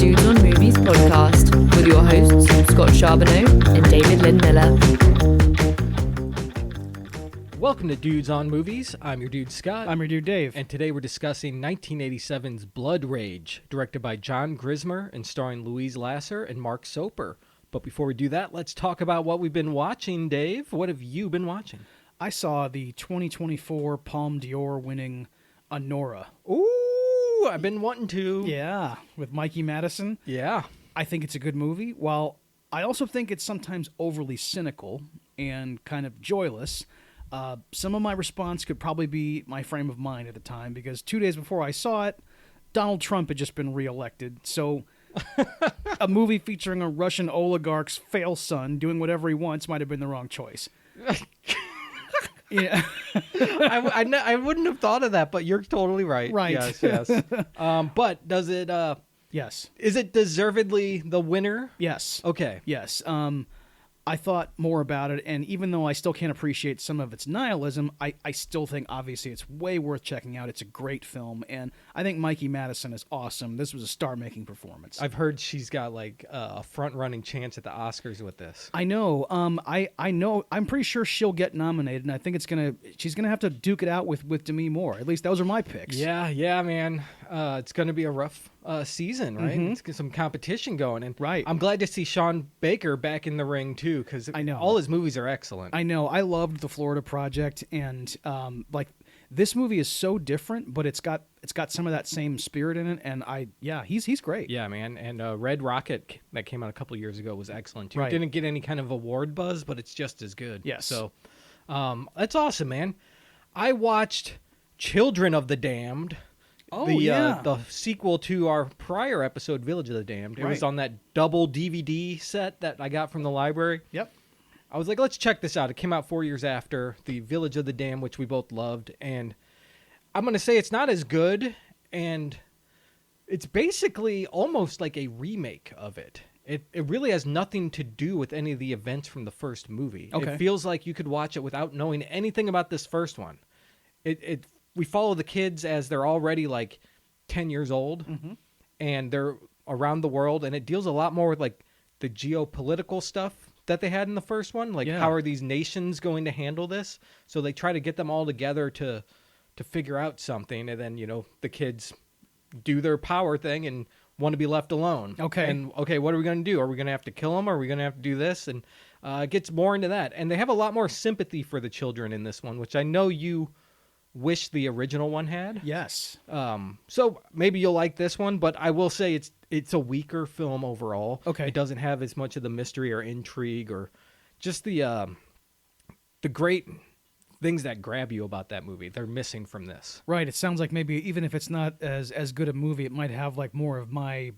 Dudes on Movies podcast with your hosts, Scott Charboneau and David Lynn Miller. Welcome to Dudes on Movies. I'm your dude Scott. I'm your dude Dave. And today we're discussing 1987's Blood Rage, directed by John Grismer and starring Louise Lasser and Mark Soper. But before we do that, let's talk about what we've been watching, Dave. What have you been watching? I saw the 2024 Palme d'Or winning Anora. Ooh, I've been wanting to. Yeah, with Mikey Madison. Yeah. I think it's a good movie. While I also think it's sometimes overly cynical and kind of joyless, some of my response could probably be my frame of mind at the time, because 2 days before I saw it, Donald Trump had just been reelected. So a movie featuring a Russian oligarch's fail son doing whatever he wants might have been the wrong choice. Yeah, I wouldn't have thought of that, but you're totally right. Right. Yes. But does it? Yes. Is it deservedly the winner? Yes. Okay. Yes. I thought more about it, and even though I still can't appreciate some of its nihilism, I still think, obviously, it's way worth checking out. It's a great film, and I think Mikey Madison is awesome. This was a star-making performance. I've heard she's got, like, a front-running chance at the Oscars with this. I know. I know. I'm pretty sure she'll get nominated, and I think she's gonna have to duke it out with Demi Moore. At least those are my picks. Yeah, man. It's gonna be a rough season, right? Mm-hmm. Let's get some competition going, and right. I'm glad to see Sean Baker back in the ring too, because I know all his movies are excellent. I know. I loved the Florida Project, and like this movie is so different, but it's got some of that same spirit in it, and he's great. Yeah, man. And Red Rocket that came out a couple years ago was excellent too. Right. Didn't get any kind of award buzz, but it's just as good. Yes. So that's awesome, man. I watched Children of the Damned. Oh, the sequel to our prior episode, Village of the Damned. It was on that double DVD set that I got from the library. Yep. I was like, let's check this out. It came out 4 years after the Village of the Damned, which we both loved. And I'm going to say it's not as good, and it's basically almost like a remake of it. It really has nothing to do with any of the events from the first movie. Okay. It feels like you could watch it without knowing anything about this first one. We follow the kids as they're already like 10 years old, mm-hmm. and they're around the world, and it deals a lot more with like the geopolitical stuff that they had in the first one. Like, how are these nations going to handle this? So they try to get them all together to figure out something, and then, the kids do their power thing and want to be left alone. Okay. And, what are we going to do? Are we going to have to kill them? Are we going to have to do this? And it gets more into that. And they have a lot more sympathy for the children in this one, which I know you wish the original one had. Yes. So maybe you'll like this one, but I will say it's a weaker film overall. Okay. It doesn't have as much of the mystery or intrigue or just the great things that grab you about that movie. They're missing from this. Right. It sounds like maybe even if it's not as good a movie, it might have like more of my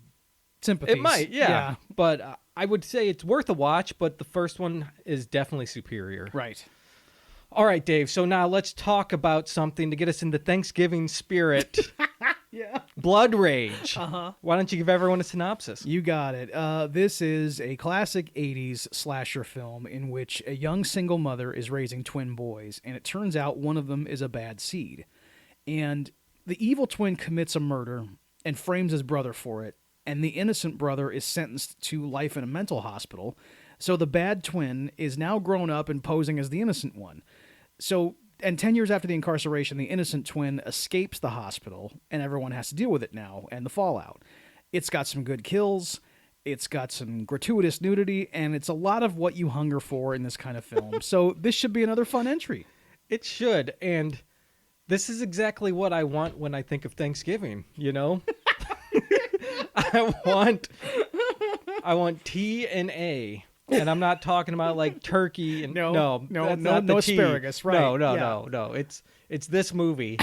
sympathies. It might, yeah. But I would say it's worth a watch, but the first one is definitely superior. Right. All right, Dave. So now let's talk about something to get us into Thanksgiving spirit. Yeah. Blood Rage. Uh-huh. Why don't you give everyone a synopsis? You got it. This is a classic 80s slasher film in which a young single mother is raising twin boys, and it turns out one of them is a bad seed. And the evil twin commits a murder and frames his brother for it, and the innocent brother is sentenced to life in a mental hospital. So the bad twin is now grown up and posing as the innocent one. And 10 years after the incarceration, the innocent twin escapes the hospital, and everyone has to deal with it now and the fallout. It's got some good kills, it's got some gratuitous nudity, and it's a lot of what you hunger for in this kind of film. So this should be another fun entry. It should, and this is exactly what I want when I think of Thanksgiving, I want T and A. And I'm not talking about like turkey and no asparagus, right? No. It's this movie.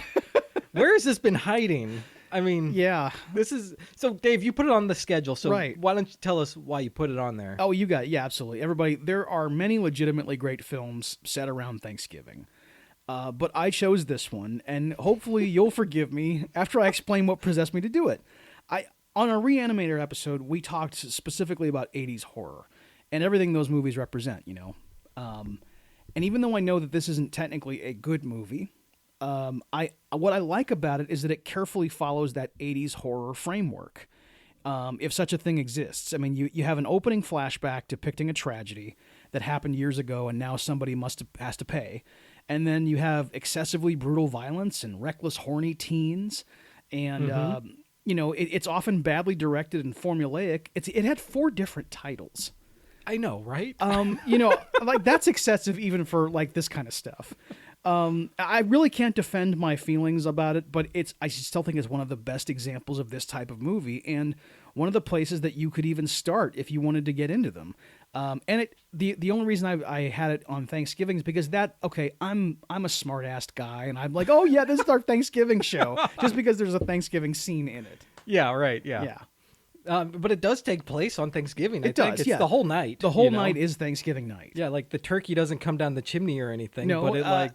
Where has this been hiding? I mean, yeah. This is so Dave, you put it on the schedule, so right. Why don't you tell us why you put it on there? Oh, you got it. Yeah, absolutely. Everybody, there are many legitimately great films set around Thanksgiving. But I chose this one, and hopefully you'll forgive me after I explain what possessed me to do it. On our Reanimator episode, we talked specifically about 80s horror and everything those movies represent, And even though I know that this isn't technically a good movie, what I like about it is that it carefully follows that 80s horror framework. if such a thing exists. I mean, you have an opening flashback depicting a tragedy that happened years ago, and now somebody has to pay. And then you have excessively brutal violence and reckless, horny teens, and it's often badly directed and formulaic. It had 4 different titles. I know, right? Like that's excessive even for like this kind of stuff. I really can't defend my feelings about it, but I still think it's one of the best examples of this type of movie, and one of the places that you could even start if you wanted to get into them. And the only reason I had it on Thanksgiving is because I'm a smart ass guy, and I'm like, oh yeah, this is our Thanksgiving show, just because there's a Thanksgiving scene in it. Yeah, right. Yeah. But it does take place on Thanksgiving. It's the whole night. The whole night is Thanksgiving night. Yeah, like the turkey doesn't come down the chimney or anything. No, but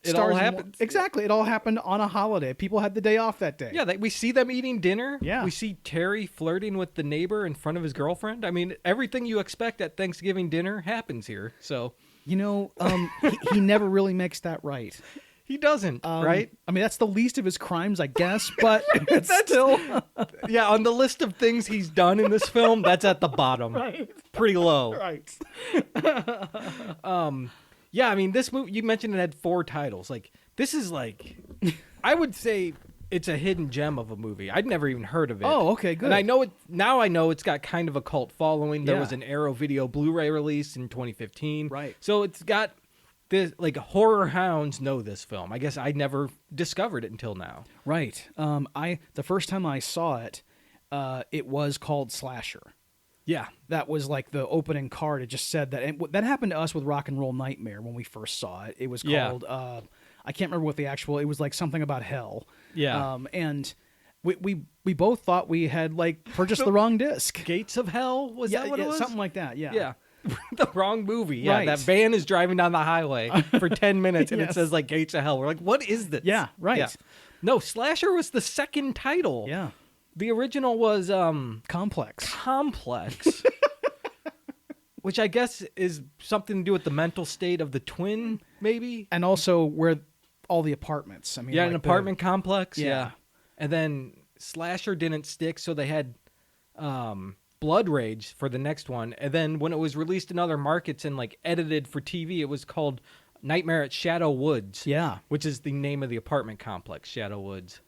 it all happens. Exactly. It all happened on a holiday. People had the day off that day. Yeah, we see them eating dinner. Yeah. We see Terry flirting with the neighbor in front of his girlfriend. I mean, everything you expect at Thanksgiving dinner happens here. So, he never really makes that right. He doesn't, right? I mean, that's the least of his crimes, I guess, but it's still... Yeah, on the list of things he's done in this film, that's at the bottom. Right. Pretty low. Right. Yeah, I mean, this movie, you mentioned it had 4 titles. Like, this is like, I would say it's a hidden gem of a movie. I'd never even heard of it. Oh, okay, good. And I know it's got kind of a cult following. There Yeah. was an Arrow Video Blu-ray release in 2015. Right. So it's got this, like, horror hounds know this film. I guess I never discovered it until now. Right. The first time I saw it, it was called Slasher. Yeah. That was like the opening card. It just said that. And that happened to us with Rock and Roll Nightmare when we first saw it. It was called, I can't remember what it was like something about hell. Yeah. And we both thought we had like purchased the wrong disc. Gates of Hell? Was that what it was? Something like that, yeah. Yeah. The wrong movie. Yeah, Right. that van is driving down the highway for 10 minutes and Yes. it says like Gates of Hell. We're like, what is this? Yeah, right. Yeah. No, Slasher was the second title. Yeah. The original was Complex. which I guess is something to do with the mental state of the twin, maybe? And also where all the apartments. I mean, Yeah, like an apartment complex. Yeah. Yeah. And then Slasher didn't stick, so they had Blood Rage for the next one. And then when it was released in other markets and like edited for TV, it was called Nightmare at Shadow Woods. Yeah. Which is the name of the apartment complex, Shadow Woods.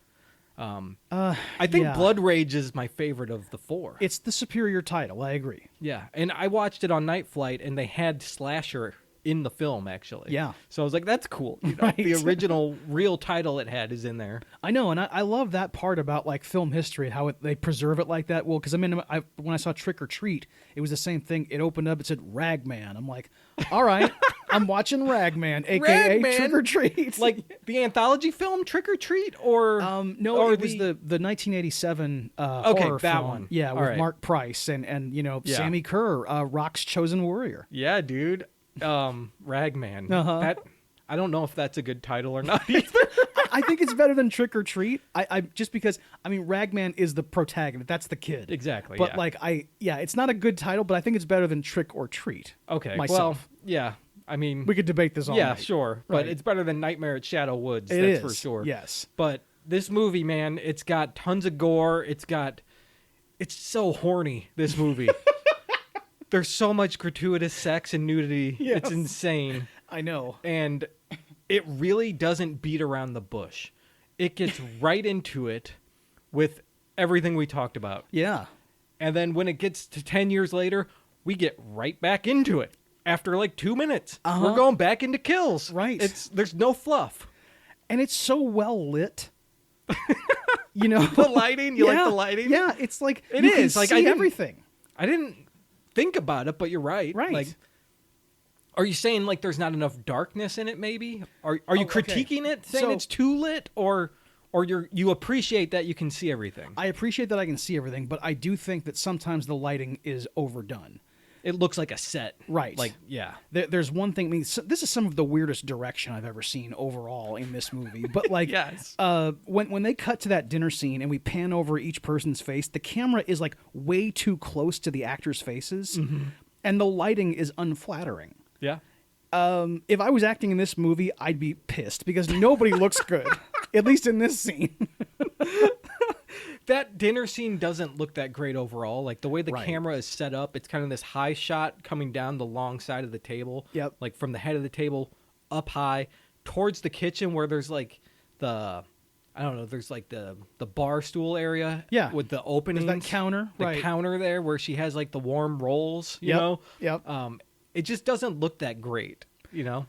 I think yeah. Blood Rage is my favorite of the 4. It's the superior title. I agree. Yeah, and I watched it on Night Flight, and they had Slasher in the film, actually. Yeah. So I was like, that's cool. You know, Right. The original real title it had is in there. I know, and I love that part about like film history, how they preserve it like that. Well, because I mean, when I saw Trick or Treat, it was the same thing. It opened up, it said Ragman. I'm like, all right, I'm watching Ragman, aka Ragman? Trick or Treat. Like the anthology film Trick or Treat, or no, or it was the 1987 Okay, horror that film. one. Yeah, All with right. Mark Price and Yeah. Sammy Kerr, Rock's chosen warrior. Yeah, dude. Ragman. Uh-huh. That I don't know if that's a good title or not either. I think it's better than Trick or Treat. I just because I mean Ragman is the protagonist. That's the kid. Exactly. But yeah. it's not a good title, but I think it's better than Trick or Treat. Okay. Myself. Well, yeah. I mean, We could debate this all yeah, night. sure, Right. but it's better than Nightmare at Shadow Woods. It That's is, for sure. yes. But this movie, man, it's got tons of gore. It's so horny. This movie. There's so much gratuitous sex and nudity. Yes. It's insane. I know. And it really doesn't beat around the bush. It gets right into it with everything we talked about. Yeah. And then when it gets to 10 years later, we get right back into it. After like 2 minutes, we're going back into kills. Right. There's no fluff. And it's so well lit. You know, The lighting, you like the lighting? Yeah, it's like It you is. can Like, see I didn't- everything. I didn't think about it, but you're right. Right. Like, are you saying like there's not enough darkness in it? Maybe are you okay. critiquing it, saying So- it's too lit, or you appreciate that you can see everything? I appreciate that I can see everything, but I do think that sometimes the lighting is overdone. It looks like a set, Right. Like, yeah, There's one thing. I mean, this is some of the weirdest direction I've ever seen overall in this movie. But like, Yes. when they cut to that dinner scene and we pan over each person's face, the camera is like way too close to the actors' faces, and the lighting is unflattering. yeah. If I was acting in this movie, I'd be pissed because nobody looks good, at least in this scene. That dinner scene doesn't look that great overall. Like the way the camera is set up, it's kind of this high shot coming down the long side of the table. Yep. Like from the head of the table up high towards the kitchen where there's like there's like the bar stool area. Yeah. With the opening. There's that counter. The counter there where she has like the warm rolls, you know? Yep. It just doesn't look that great, you know?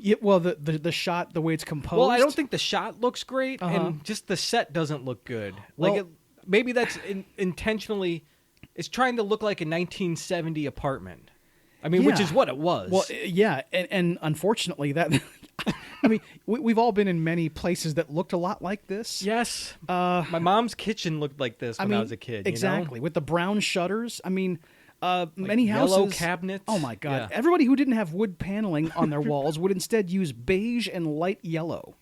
Yeah, well, the shot, the way it's composed. Well, I don't think the shot looks great, and just the set doesn't look good. Well, Maybe that's intentionally. It's trying to look like a 1970 apartment. I mean, which is what it was. Well, yeah, and unfortunately, that. I mean, we've all been in many places that looked a lot like this. Yes. My mom's kitchen looked like this when I was a kid. Exactly, you know? with the brown shutters. I mean. Many houses, yellow cabinets. Oh my God! Yeah. Everybody who didn't have wood paneling on their walls would instead use beige and light yellow.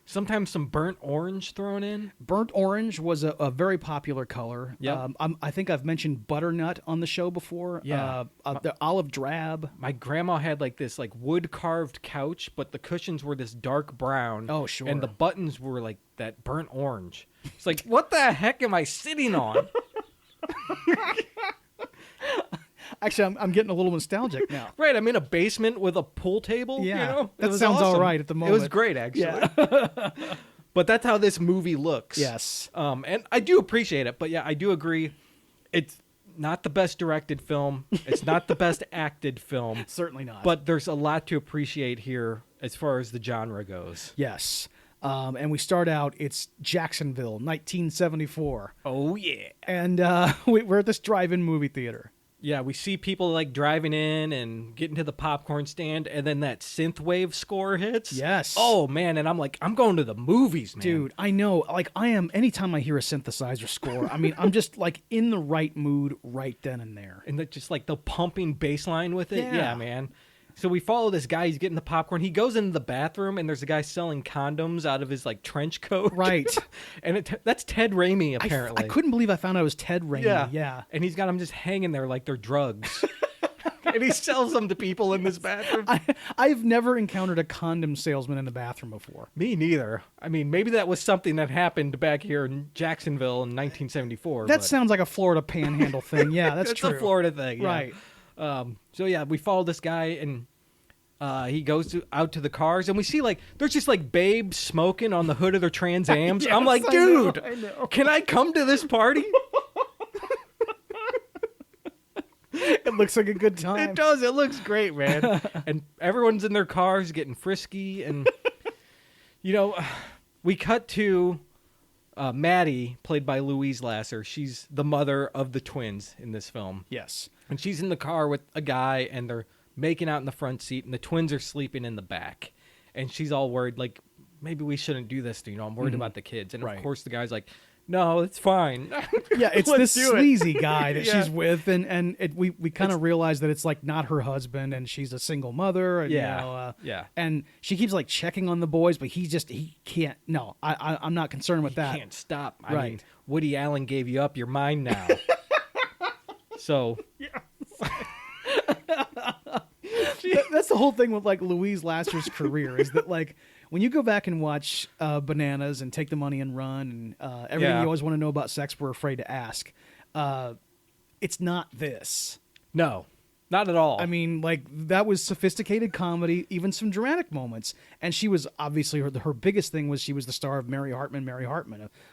Sometimes some burnt orange thrown in. Burnt orange was a very popular color. Yep. I think I've mentioned butternut on the show before. Yeah. The olive drab. My grandma had like this wood carved couch, but the cushions were this dark brown. Oh, sure. And the buttons were like that burnt orange. It's like, what the heck am I sitting on? Actually, I'm getting a little nostalgic now. Right, I'm in a basement with a pool table. Yeah, you know? that It was sounds awesome. all right at the moment. It was great, actually. Yeah. But that's how this movie looks. Yes. And I do appreciate it, but yeah, I do agree. It's not the best directed film. It's not the best acted film. Certainly not. But there's a lot to appreciate here as far as the genre goes. Yes. And we start out, it's Jacksonville, 1974. Oh, yeah. And we're at this drive-in movie theater. Yeah, we see people like driving in and getting to the popcorn stand, and then that synthwave score hits. Yes. Oh, man, and I'm like, I'm going to the movies, man. Dude, I know. Like, I am, anytime I hear a synthesizer score, I mean, I'm just, like, in the right mood right then and there. And just like the pumping bass line with it. Yeah. Yeah, man. So we follow this guy. He's getting the popcorn. He goes into the bathroom, and there's a guy selling condoms out of his like trench coat. Right. And that's Ted Raimi, apparently. I couldn't believe I found out it was Ted Raimi. Yeah. And he's got them just hanging there like they're drugs. And he sells them to people in this bathroom. I've never encountered a condom salesman in the bathroom before. Me neither. I mean, maybe that was something that happened back here in Jacksonville in 1974. That sounds like a Florida panhandle thing. Yeah, that's it's true. a Florida thing. Yeah. Right. So yeah, we follow this guy, and he goes out to the cars, and we see like there's just like babes smoking on the hood of their Trans Ams. Yes, I'm like, I dude, know. can I come to this party? It looks like a good time. It does. It looks great, man. And everyone's in their cars getting frisky, and you know, we cut to Maddie, played by Louise Lasser. She's the mother of the twins in this film. Yes. And she's in the car with a guy, and they're making out in the front seat, and the twins are sleeping in the back. And she's all worried, like, maybe we shouldn't do this. You know, I'm worried about the kids. And Right. of course, the guy's like, no, it's fine. Yeah, it's Let's this do it. sleazy guy that Yeah. she's with, and we kind of realize that it's like not her husband, and she's a single mother. And, Yeah. You know, Yeah. And she keeps like checking on the boys, but he can't. No, I'm not concerned with that. Can't stop. I Right. mean, Woody Allen gave you up. You're mine now. So That's the whole thing with like Louise Lasser's career is that like when you go back and watch Bananas and Take the Money and Run and everything Yeah. you always want to know about sex we're afraid to ask, it's not this. no, not at all. I mean, like that was sophisticated comedy, even some dramatic moments. And she was obviously her biggest thing was she was the star of Mary Hartman,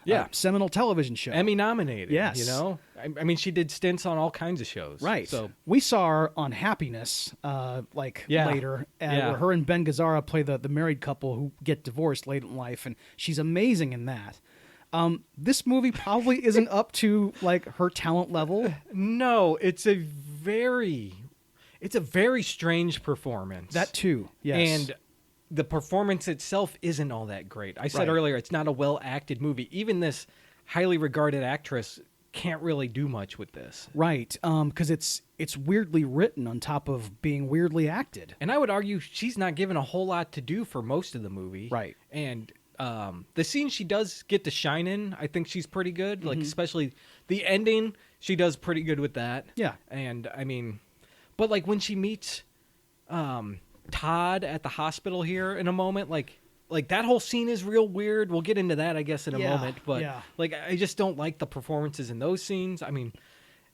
a seminal television show. Emmy nominated. Yes. You know, I mean, she did stints on all kinds of shows. Right. So we saw her on Happiness, later, where her and Ben Gazzara play the married couple who get divorced late in life, and she's amazing in that. This movie probably isn't up to like her talent level. no, it's a very strange performance. That too, yes. And the performance itself isn't all that great. I said Right. earlier, it's not a well-acted movie. Even this highly regarded actress can't really do much with this. Right, because it's weirdly written on top of being weirdly acted. And I would argue she's not given a whole lot to do for most of the movie. Right. And the scene she does get to shine in, I think she's pretty good. Like, especially the ending, she does pretty good with that. Yeah. And, I mean, but, like, when she meets Todd at the hospital here in a moment, like, like that whole scene is real weird. We'll get into that, I guess, in a moment. But yeah. like, I just don't like the performances in those scenes. I mean,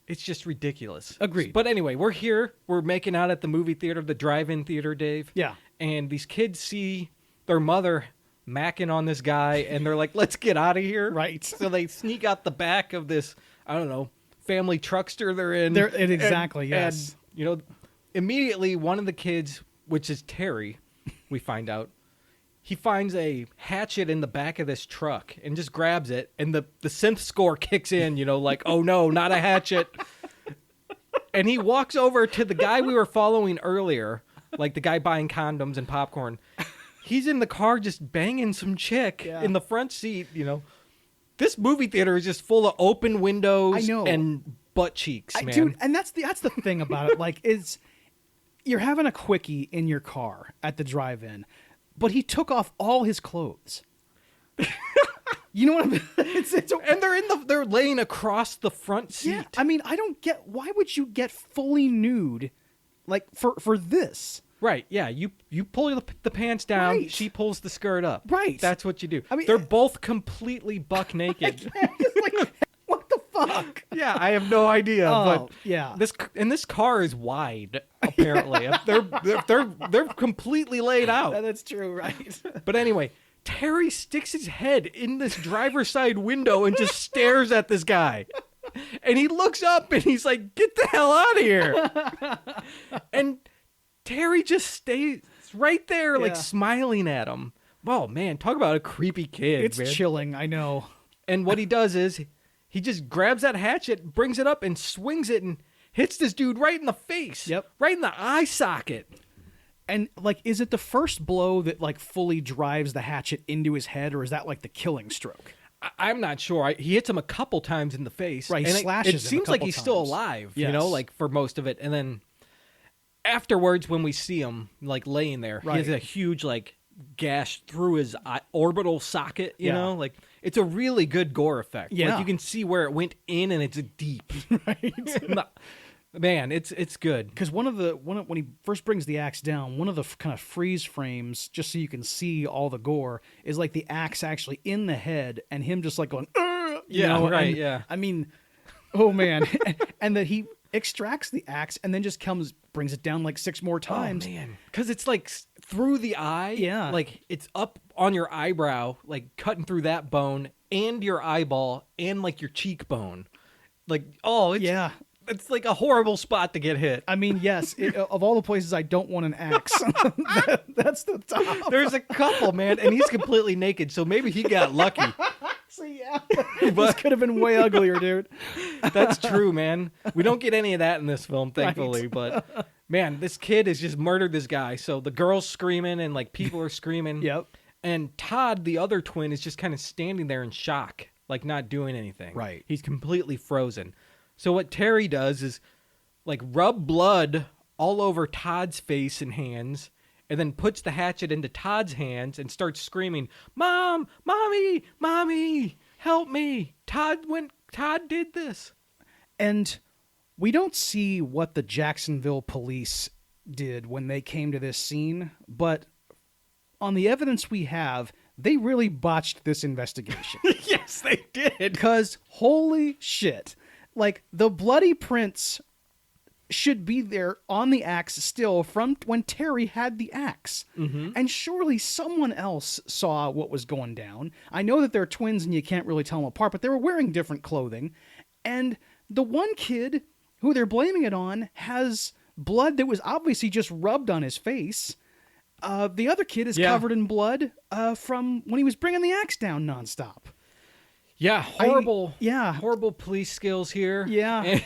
it's just ridiculous. Agreed. But anyway, we're here. We're making out at the movie theater, the drive-in theater, Dave. Yeah. And these kids see their mother macking on this guy, and they're like, let's get out of here. Right. So they sneak out the back of this, I don't know, family truckster they're in. Exactly, yes. And, you know, immediately one of the kids, which is Terry, we find out, he finds a hatchet in the back of this truck and just grabs it, and the synth score kicks in, you know, like, oh no, not a hatchet. And he walks over to the guy we were following earlier, like the guy buying condoms and popcorn. He's in the car just banging some chick in the front seat, you know. This movie theater is just full of open windows and butt cheeks, man. Dude, and that's the thing about it. Like, you're having a quickie in your car at the drive-in, but he took off all his clothes. You know what I mean? And they're laying across the front seat. Yeah, I mean, I don't get, why would you get fully nude, like, for this? Right, yeah. You pull the pants down, Right. she pulls the skirt up. Right. That's what you do. I mean, they're both completely buck naked. It's like, what the fuck? Yeah, I have no idea. Oh, but yeah. This car is wide, apparently. they're completely laid out. That's true, right? But anyway, Terry sticks his head in this driver's side window and just stares at this guy. And he looks up and he's like, get the hell out of here. And Terry just stays right there, like smiling at him. Oh, man, talk about a creepy kid. It's man. chilling, I know. And what he does is he just grabs that hatchet, brings it up, and swings it and hits this dude right in the face. Yep. Right in the eye socket. And, like, is it the first blow that, like, fully drives the hatchet into his head, or is that, like, the killing stroke? I'm not sure. He hits him a couple times in the face. Right, he and slashes him it a seems like couple he's still times. alive, Yes. you know, like, for most of it. And then afterwards, when we see him, like, laying there, Right. he has a huge, like, gash through his orbital socket, you Yeah. know? Like, it's a really good gore effect. Yeah. Like, you can see where it went in, and it's deep. Right. Man, it's good. Because when he first brings the axe down, one of the kind of freeze frames, just so you can see all the gore, is like the axe actually in the head, and him just like going, you know? right, and, yeah. I mean, oh man, and that he extracts the axe and then just brings it down like 6 more times. Oh, man. Because it's like through the eye. Yeah. Like it's up on your eyebrow, like cutting through that bone and your eyeball and like your cheekbone. Like, Yeah. It's like a horrible spot to get hit. I mean, yes, of all the places I don't want an axe, that's the top. There's a couple, man, and he's completely naked, so maybe he got lucky. So yeah, this could have been way uglier, dude. That's true, man. We don't get any of that in this film, thankfully. Right. But man, this kid has just murdered this guy. So the girl's screaming and like people are screaming. Yep. And Todd, the other twin, is just kind of standing there in shock, like not doing anything. Right. He's completely frozen. So what Terry does is like rub blood all over Todd's face and hands, and then puts the hatchet into Todd's hands and starts screaming, "Mom, Mommy, Mommy, help me. Todd did this." And we don't see what the Jacksonville police did when they came to this scene, but on the evidence we have, they really botched this investigation. Yes, they did. Because holy shit. Like, the bloody prints should be there on the axe still from when Terry had the axe. Mm-hmm. And surely someone else saw what was going down. I know that they're twins and you can't really tell them apart, but they were wearing different clothing. And the one kid who they're blaming it on has blood that was obviously just rubbed on his face. The other kid is covered in blood from when he was bringing the axe down nonstop. Yeah, horrible police skills here. Yeah.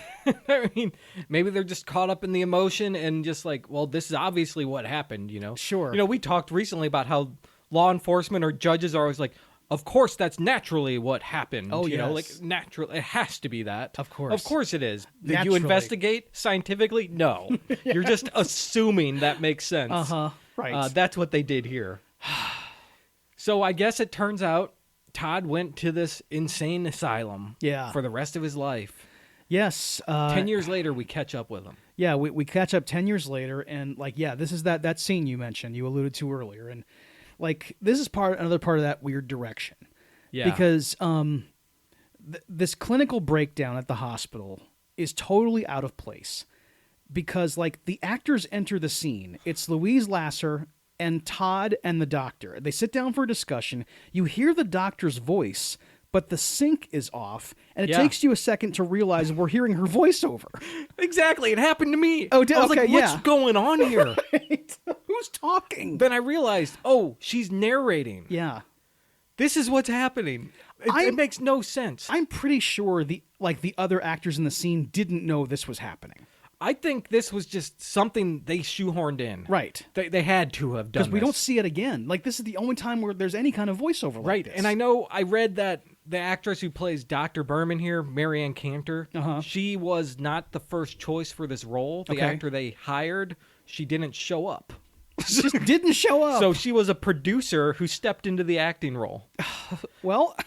I mean, maybe they're just caught up in the emotion and just like, well, this is obviously what happened, you know? Sure. You know, we talked recently about how law enforcement or judges are always like, of course, that's naturally what happened. Oh, you know, yes. like natural. It has to be that. Of course. Of course it is. Did you Naturally. investigate scientifically? No. You're just assuming that makes sense. Uh-huh. Right. That's what they did here. So I guess it turns out Todd went to this insane asylum for the rest of his life. Yes. 10 years later, we catch up with him. Yeah, we catch up 10 years later, and, like, yeah, this is that scene you mentioned, you alluded to earlier, and like this is another part of that weird direction. Yeah. Because this clinical breakdown at the hospital is totally out of place. Because like the actors enter the scene, it's Louise Lasser and Todd and the doctor. They sit down for a discussion. You hear the doctor's voice, but the sync is off, and it takes you a second to realize we're hearing her voiceover. Exactly. It happened to me. Oh, I was okay, like, what's going on here? Right? Who's talking? Then I realized, oh, she's narrating. Yeah. This is what's happening. It makes no sense. I'm pretty sure the other actors in the scene didn't know this was happening. I think this was just something they shoehorned in. Right. They had to have done Because we don't see it again. Like, this is the only time where there's any kind of voiceover like this. And I read that the actress who plays Dr. Berman here, Marianne Cantor, she was not the first choice for this role. The actor they hired, she didn't show up. Just didn't show up. So she was a producer who stepped into the acting role. Well...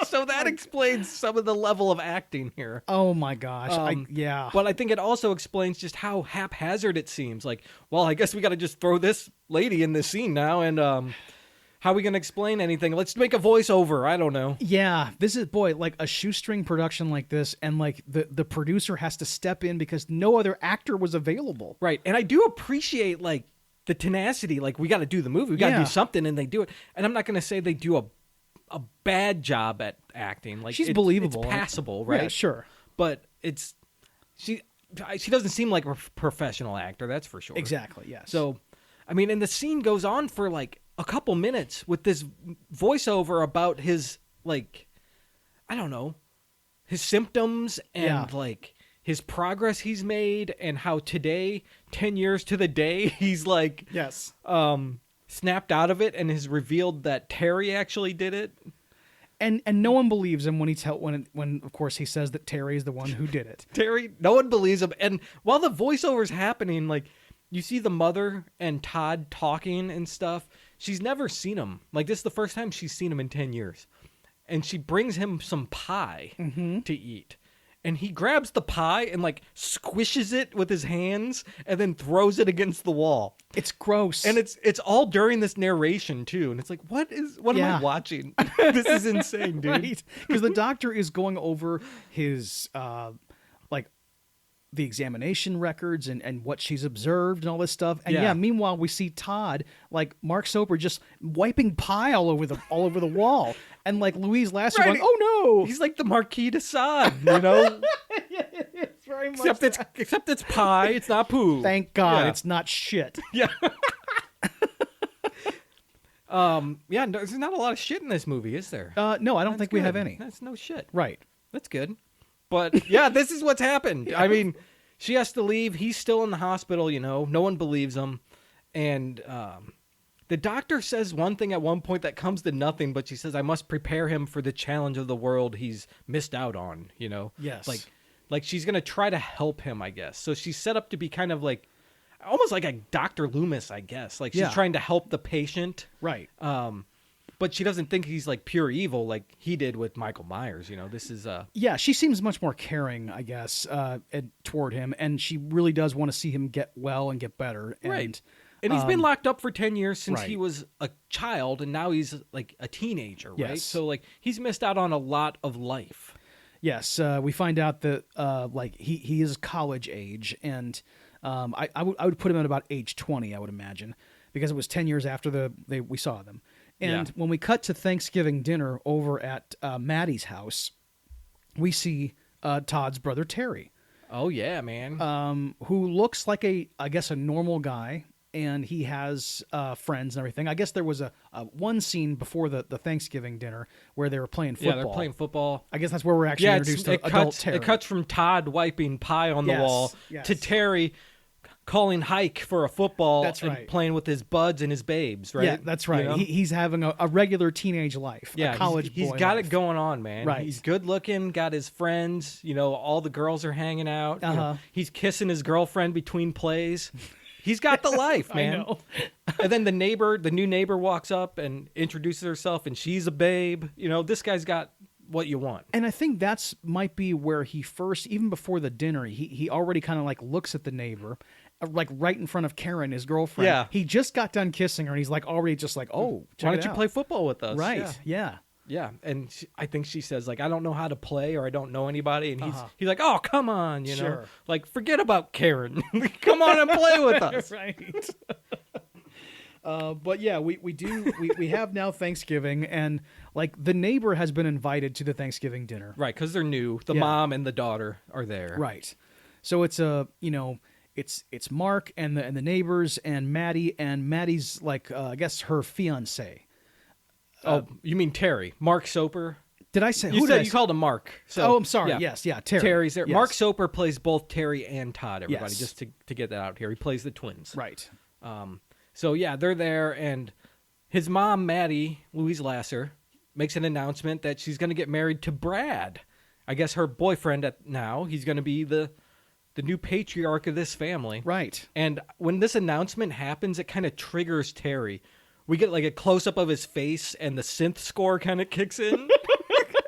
So that explains some of the level of acting here. Oh my gosh. Yeah. But I think it also explains just how haphazard it seems. Like, well, I guess we got to just throw this lady in this scene now. And how are we going to explain anything? Let's make a voiceover. I don't know. Yeah. This is, like a shoestring production like this. And like the producer has to step in because no other actor was available. Right. And I do appreciate like the tenacity. Like, we got to do the movie. We got to do something. And they do it. And I'm not going to say they do a bad job at acting. Like, she's believable. It's passable, right? Yeah, sure. But she doesn't seem like a professional actor, that's for sure. Exactly, yes. So, I mean, and the scene goes on for like a couple minutes with this voiceover about his, like, I don't know, his symptoms and like his progress he's made, and how today, 10 years to the day, he's like, yes, snapped out of it and has revealed that Terry actually did it. And no one believes him when of course he says that Terry is the one who did it. Terry, no one believes him. And while the voiceover's happening, like, you see the mother and Todd talking and stuff. She's never seen him. Like, this is the first time she's seen him in 10 years. And she brings him some pie to eat. And he grabs the pie and like squishes it with his hands and then throws it against the wall. It's gross. And it's all during this narration too. And it's like, what am I watching? This is insane, dude. Right. Because the doctor is going over his like the examination records and what she's observed and all this stuff. And meanwhile we see Todd, like Mark Soper, just wiping pie all over the wall. And like Louise Lasser going, oh no! He's like the Marquis de Sade, you know? It's very much except it's pie, it's not poo. Thank God it's not shit. Yeah. There's not a lot of shit in this movie, is there? No, I don't think we have any. That's no shit. Right. That's good. But yeah, this is what's happened. I mean, she has to leave. He's still in the hospital, you know. No one believes him. And the doctor says one thing at one point that comes to nothing, but she says, I must prepare him for the challenge of the world he's missed out on, you know? Yes. Like she's going to try to help him, I guess. So she's set up to be kind of like, almost like a Dr. Loomis, I guess. Like, she's trying to help the patient. Right. But she doesn't think he's like pure evil like he did with Michael Myers, you know? This is Yeah, she seems much more caring, I guess, toward him, and she really does want to see him get well and get better. Right. And he's been locked up for 10 years since he was a child, and now he's like a teenager, right? Yes. So like he's missed out on a lot of life. Yes, we find out that like he is college age, and I would put him at about age 20, I would imagine, because it was 10 years after we saw them. And when we cut to Thanksgiving dinner over at Maddie's house, we see Todd's brother Terry. Oh yeah, man. Who looks like a normal guy. And he has friends and everything. I guess there was a one scene before the Thanksgiving dinner where they were playing football. Yeah, they're playing football. I guess that's where we're actually introduced to adult Terry. It cuts from Todd wiping pie on the wall to Terry calling hike for a football and playing with his buds and his babes, right? Yeah, that's right. You know? He's having a regular teenage life, a college boy He's got life. it going on, man. Right. He's good looking, got his friends, you know, all the girls are hanging out. You know, he's kissing his girlfriend between plays. He's got the life, man. I know. And then the new neighbor walks up and introduces herself, and she's a babe. You know, this guy's got what you want. And I think that's might be where he first, even before the dinner, he already kind of like looks at the neighbor, like right in front of Karen, his girlfriend. Yeah. He just got done kissing her, and he's like already just like, oh, check why it don't you out. play football with us? Right. Yeah. Yeah, and I think she says, like, I don't know how to play or I don't know anybody. And he's like, oh, come on, you know. Sure. Like, forget about Karen. Come on and play with us. Right. But yeah, we have now Thanksgiving, and like the neighbor has been invited to the Thanksgiving dinner. Right, because they're new. The Yeah. mom and the daughter are there. Right. So it's it's Mark and the neighbors and Maddie's like I guess her fiance. Oh, you mean Terry. Mark Soper. Did I say You who said did I you say? called him Mark. So, Oh, I'm sorry. yeah. Yes, yeah, Terry. Terry's there. Yes. Mark Soper plays both Terry and Todd, everybody, Yes. just to get that out here. He plays the twins. Right. So, yeah, they're there, and his mom, Maddie, Louise Lasser, makes an announcement that she's going to get married to Brad. I guess her boyfriend now. He's going to be the new patriarch of this family. Right. And when this announcement happens, it kind of triggers Terry. We get like a close-up of his face, and the synth score kind of kicks in.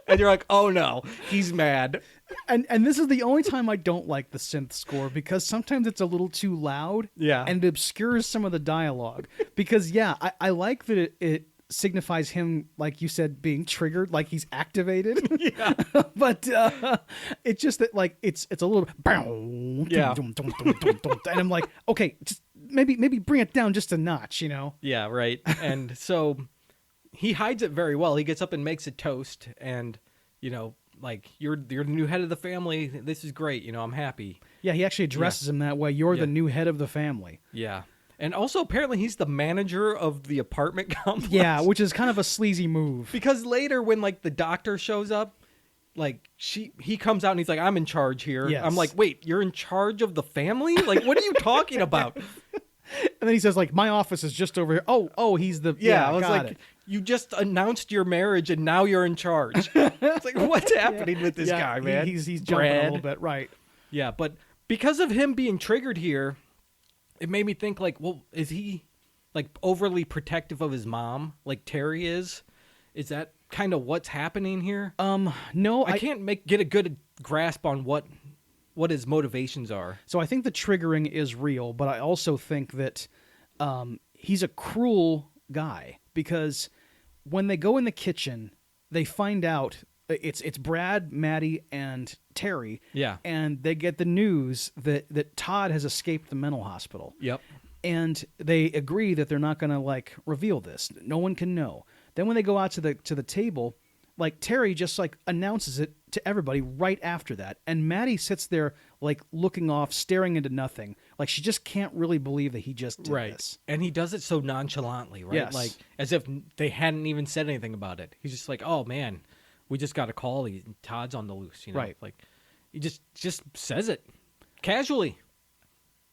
And you're like, oh, no, he's mad. And this is the only time I don't like the synth score, because sometimes it's a little too loud. Yeah. And it obscures some of the dialogue. Because, yeah, I like that it signifies him, like you said, being triggered, like he's activated. Yeah. But it's just that, like, it's a little... Yeah. And I'm like, okay, just maybe bring it down just a notch, you know? Yeah, right. And so he hides it very well. He gets up and makes a toast, and, you know, like, you're the new head of the family. This is great. You know, I'm happy. Yeah, he actually addresses him that way. You're the new head of the family. Yeah. And also, apparently, he's the manager of the apartment complex. Yeah, which is kind of a sleazy move. Because later, when, like, the doctor shows up, like, he comes out and he's like, I'm in charge here. Yes. I'm like, wait, you're in charge of the family? Like, what are you talking about? And then he says, like, my office is just over here. Oh, he's the... Yeah, I was got like, it. you just announced your marriage and now you're in charge. It's like, what's happening with this guy, man? He's jumping Brad. a little bit, right. Yeah, but because of him being triggered here, it made me think, like, well, is he, like, overly protective of his mom, like Terry is? Is that kind of what's happening here? No, I can't get a good grasp on what his motivations are. So I think the triggering is real, but I also think that he's a cruel guy, because when they go in the kitchen, they find out it's Brad, Maddie, and Terry. Yeah. And they get the news that Todd has escaped the mental hospital. Yep. And they agree that they're not going to, like, reveal this. No one can know. Then when they go out to the table, like, Terry just, like, announces it to everybody right after that. And Maddie sits there, like, looking off, staring into nothing. Like, she just can't really believe that he just did this. And he does it so nonchalantly, right? Yes. Like, as if they hadn't even said anything about it. He's just like, oh, man, we just got a call. Todd's on the loose, you know? Right. Like, he just says it casually.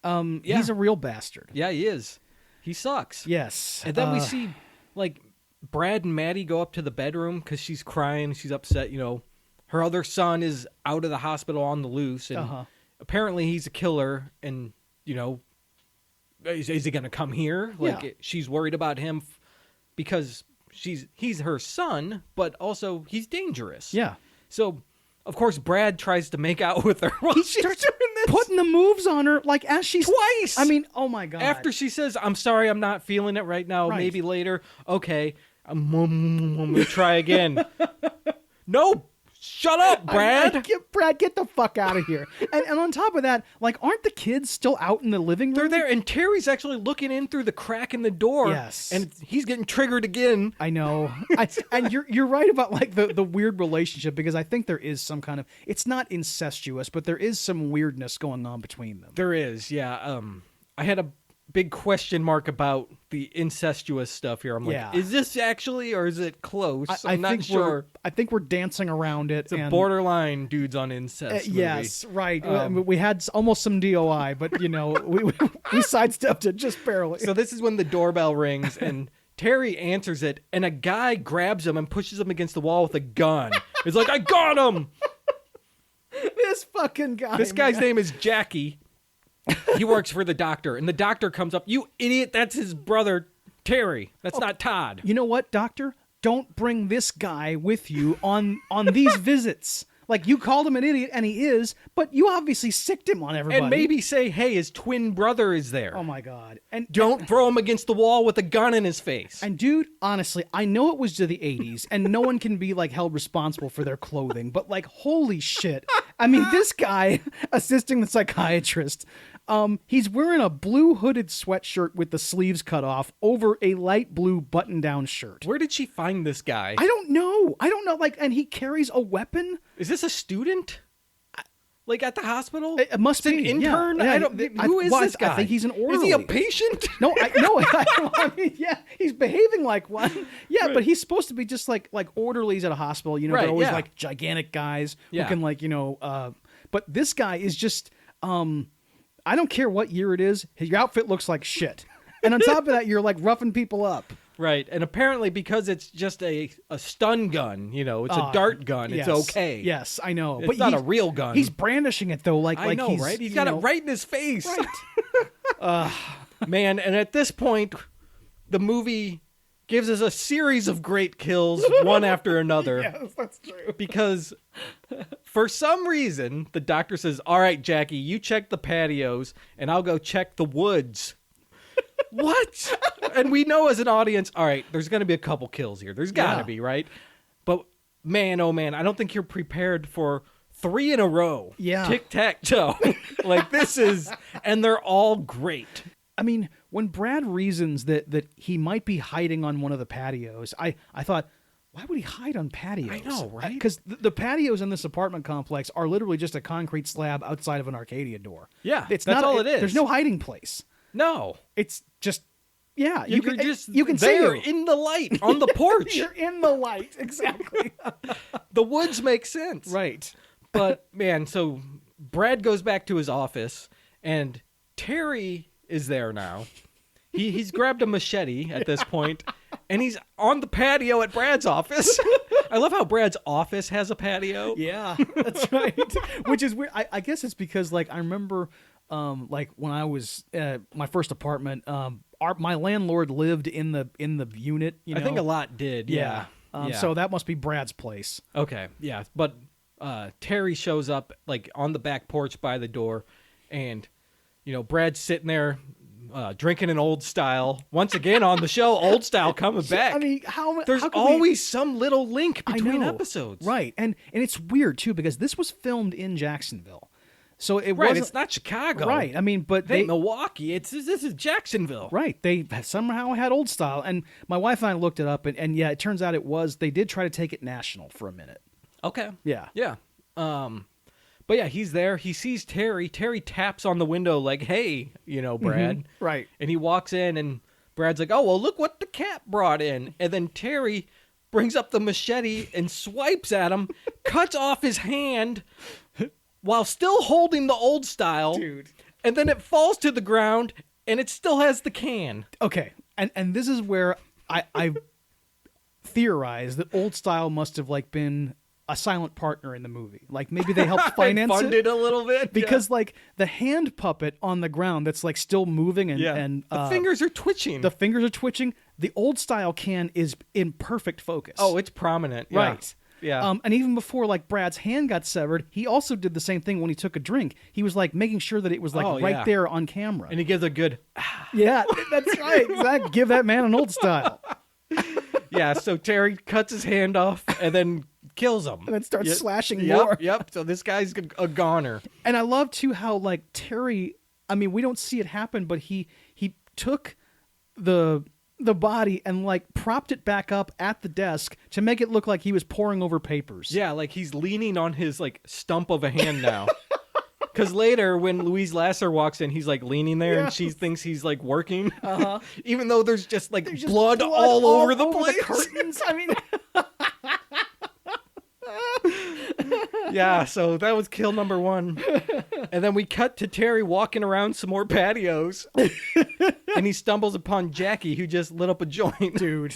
Yeah. He's a real bastard. Yeah, he is. He sucks. Yes. And then we see, like, Brad and Maddie go up to the bedroom because she's crying. She's upset, you know. Her other son is out of the hospital on the loose. And apparently he's a killer. And, you know, is he going to come here? Like, she's worried about him because he's her son, but also he's dangerous. Yeah. So, of course, Brad tries to make out with her while she's doing this. Putting the moves on her, like, as she's... Twice! I mean, oh my God. After she says, I'm sorry, I'm not feeling it right now, Right. maybe later. Okay, I'm going to try again. No, shut up, Brad. Brad, get the fuck out of here. And on top of that, like, aren't the kids still out in the living room? They're there, and Terry's actually looking in through the crack in the door. Yes. And he's getting triggered again. I know. And you're right about, like, the weird relationship, because I think there is some kind of... It's not incestuous, but there is some weirdness going on between them. There is, yeah. I had a big question mark about the incestuous stuff here. I'm like, is this actually, or is it close? I'm not sure. I think we're dancing around it. It's a borderline dudes on incest movie. Yes, right. We had almost some DOI, but, you know, we sidestepped it just barely. So this is when the doorbell rings, and Terry answers it, and a guy grabs him and pushes him against the wall with a gun. He's like, I got him! This fucking guy. This guy's name is Jackie. He works for the doctor, and the doctor comes up, you idiot, that's his brother, Terry. That's not Todd. You know what, doctor? Don't bring this guy with you on these visits. Like, you called him an idiot, and he is, but you obviously sicked him on everybody. And maybe say, hey, his twin brother is there. Oh, my God. And don't throw him against the wall with a gun in his face. And, dude, honestly, I know it was to the 80s, and no one can be, like, held responsible for their clothing, but, like, holy shit. I mean, this guy assisting the psychiatrist, he's wearing a blue hooded sweatshirt with the sleeves cut off over a light blue button-down shirt. Where did she find this guy? I don't know. Like, and he carries a weapon. Is this a student? Like at the hospital? It must be an intern. Yeah. Who is this guy? I think he's an orderly. Is he a patient? No, I mean, yeah, he's behaving like one. Yeah, right. But he's supposed to be just like orderlies at a hospital. You know, right, they're always like gigantic guys who can But this guy is just. I don't care what year it is. Your outfit looks like shit, and on top of that, you're like roughing people up. Right, and apparently because it's just a stun gun, it's a dart gun, yes, it's okay. Yes, I know. It's not a real gun. He's brandishing it, though. I know, right? He's got it right in his face. Right. Man, and at this point, the movie gives us a series of great kills, one after another. Yes, that's true. Because for some reason, the doctor says, all right, Jackie, you check the patios, and I'll go check the woods. What? And we know as an audience, all right, there's going to be a couple kills here. There's got to be, right? But man, oh man, I don't think you're prepared for 3 in a row. Yeah. Tic-tac-toe. Like this is, and they're all great. I mean, when Brad reasons that he might be hiding on one of the patios, I thought, why would he hide on patios? I know, right? Because the patios in this apartment complex are literally just a concrete slab outside of an Arcadia door. Yeah, that's all it is. There's no hiding place. No. It's just, yeah. You can there in the light on the porch. You're in the light, exactly. The woods make sense. Right. But, man, so Brad goes back to his office, and Terry is there now. He's grabbed a machete at this point, and he's on the patio at Brad's office. I love how Brad's office has a patio. Yeah, that's right. Which is weird. I guess it's because, like, I remember... like when I was my first apartment, my landlord lived in the unit. You know? I think a lot did. Yeah. So that must be Brad's place. Okay. Yeah. But Terry shows up like on the back porch by the door, and Brad's sitting there drinking an Old Style once again on the show. Old Style coming back. I mean, there's always some little link between episodes, right? And it's weird too because this was filmed in Jacksonville. So it right, wasn't, it's not Chicago. Right. I mean, but they Milwaukee. This is Jacksonville. Right. They somehow had Old Style. And my wife and I looked it up, and yeah, it turns out they did try to take it national for a minute. Okay. Yeah. Yeah. But yeah, he's there. He sees Terry. Terry taps on the window like, hey, Brad. Mm-hmm. Right. And he walks in, and Brad's like, oh, well, look what the cat brought in. And then Terry brings up the machete and swipes at him, cuts off his hand, while still holding the Old Style. Dude. And then it falls to the ground, and it still has the can. Okay. And this is where I theorize that Old Style must have, like, been a silent partner in the movie. Like, maybe they helped finance funded a little bit. Because, like, the hand puppet on the ground that's, like, still moving and the fingers are twitching. The fingers are twitching. The Old Style can is in perfect focus. Oh, it's prominent. Yeah. Right. Yeah. And even before, like, Brad's hand got severed, he also did the same thing when he took a drink. He was, like, making sure that it was, like, right there on camera. And he gives a good... Yeah, that's right. Exactly. Give that man an Old Style. Yeah, so Terry cuts his hand off and then kills him. And then starts slashing more. Yep. So this guy's a goner. And I love, too, how, like, Terry... I mean, we don't see it happen, but he took the body and, like, propped it back up at the desk to make it look like he was poring over papers. Yeah, like he's leaning on his, like, stump of a hand now. Because later, when Louise Lasser walks in, he's, like, leaning there and she thinks he's, like, working. Uh-huh. Even though there's just, like, blood all over the place. The curtains. I mean... Yeah, so that was kill number 1. And then we cut to Terry walking around some more patios. And he stumbles upon Jackie, who just lit up a joint. Dude,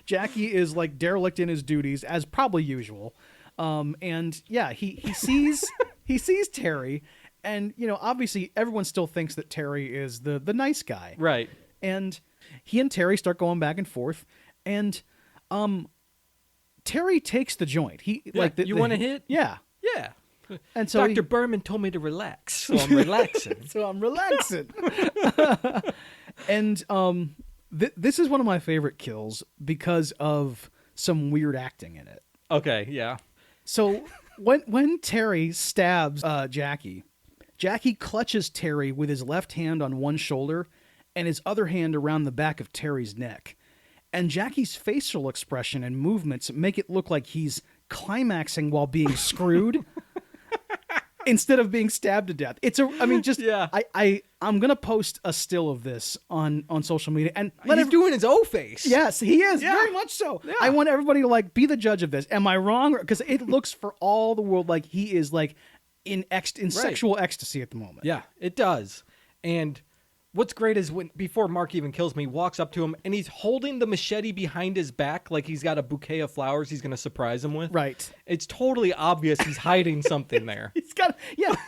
Jackie is, like, derelict in his duties, as probably usual. And yeah, he sees Terry, and, obviously everyone still thinks that Terry is the nice guy. Terry takes the joint. You want to hit? Yeah. Yeah. And so Dr. Berman told me to relax, so I'm relaxing. And this is one of my favorite kills because of some weird acting in it. Okay, yeah. So when Terry stabs Jackie clutches Terry with his left hand on one shoulder and his other hand around the back of Terry's neck. And Jackie's facial expression and movements make it look like he's climaxing while being screwed instead of being stabbed to death. I'm going to post a still of this on social media. And he's doing his O face. Yes, he is. Yeah. Very much so. Yeah. I want everybody to be the judge of this. Am I wrong? Because it looks for all the world like he is in sexual ecstasy at the moment. Yeah, it does. And what's great is before Mark even kills me, walks up to him and he's holding the machete behind his back like he's got a bouquet of flowers he's going to surprise him with. Right. It's totally obvious he's hiding something there.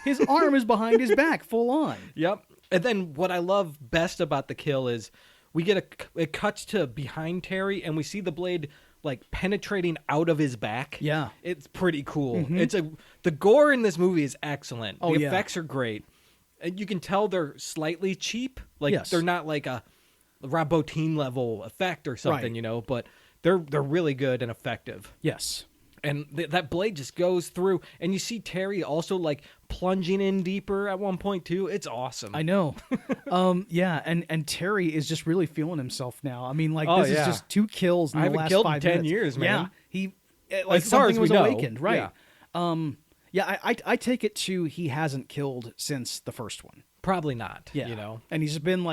His arm is behind his back, full on. Yep. And then what I love best about the kill is we get it cuts to behind Terry and we see the blade penetrating out of his back. Yeah. It's pretty cool. Mm-hmm. The gore in this movie is excellent. Oh, the effects are great. And you can tell they're slightly cheap. They're not like a Rob Bottin level effect or something, right. But they're really good and effective. Yes. And that blade just goes through, and you see Terry also plunging in deeper at one point too. It's awesome. I know. Yeah, and Terry is just really feeling himself now. I mean, this is just 2 kills in the last 5 minutes. I haven't killed in 10 years, man. Yeah, he as far as we know, awakened, right? Yeah. I take it he hasn't killed since the first one. Probably not. Yeah, and he's been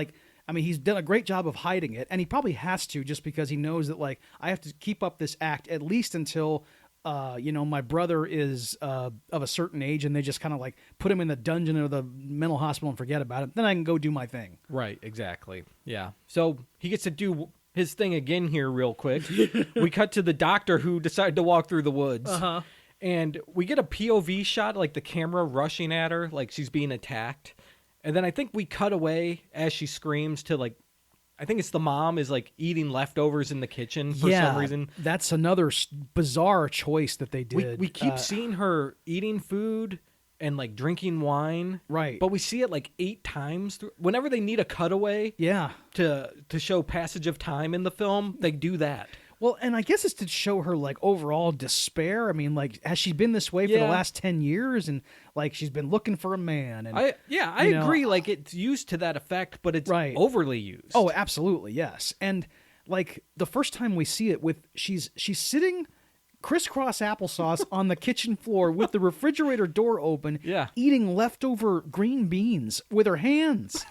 he's done a great job of hiding it, and he probably has to just because he knows that I have to keep up this act at least until. My brother is of a certain age, and they just kind of put him in the dungeon or the mental hospital and forget about it. Then I can go do my thing. Right, exactly. Yeah. So he gets to do his thing again here real quick. We cut to the doctor who decided to walk through the woods. Uh-huh. And we get a POV shot, the camera rushing at her, she's being attacked. And then I think we cut away as she screams to I think it's the mom is eating leftovers in the kitchen for some reason. That's another bizarre choice that they did. We keep seeing her eating food and drinking wine. Right. But we see it 8 times. Whenever they need a cutaway to show passage of time in the film, they do that. Well, and I guess it's to show her overall despair. I mean, has she been this way for the last 10 years? And she's been looking for a man. And I agree. It's used to that effect, but it's overly used. Oh, absolutely, yes. And the first time we see it, she's sitting crisscross applesauce on the kitchen floor with the refrigerator door open, eating leftover green beans with her hands.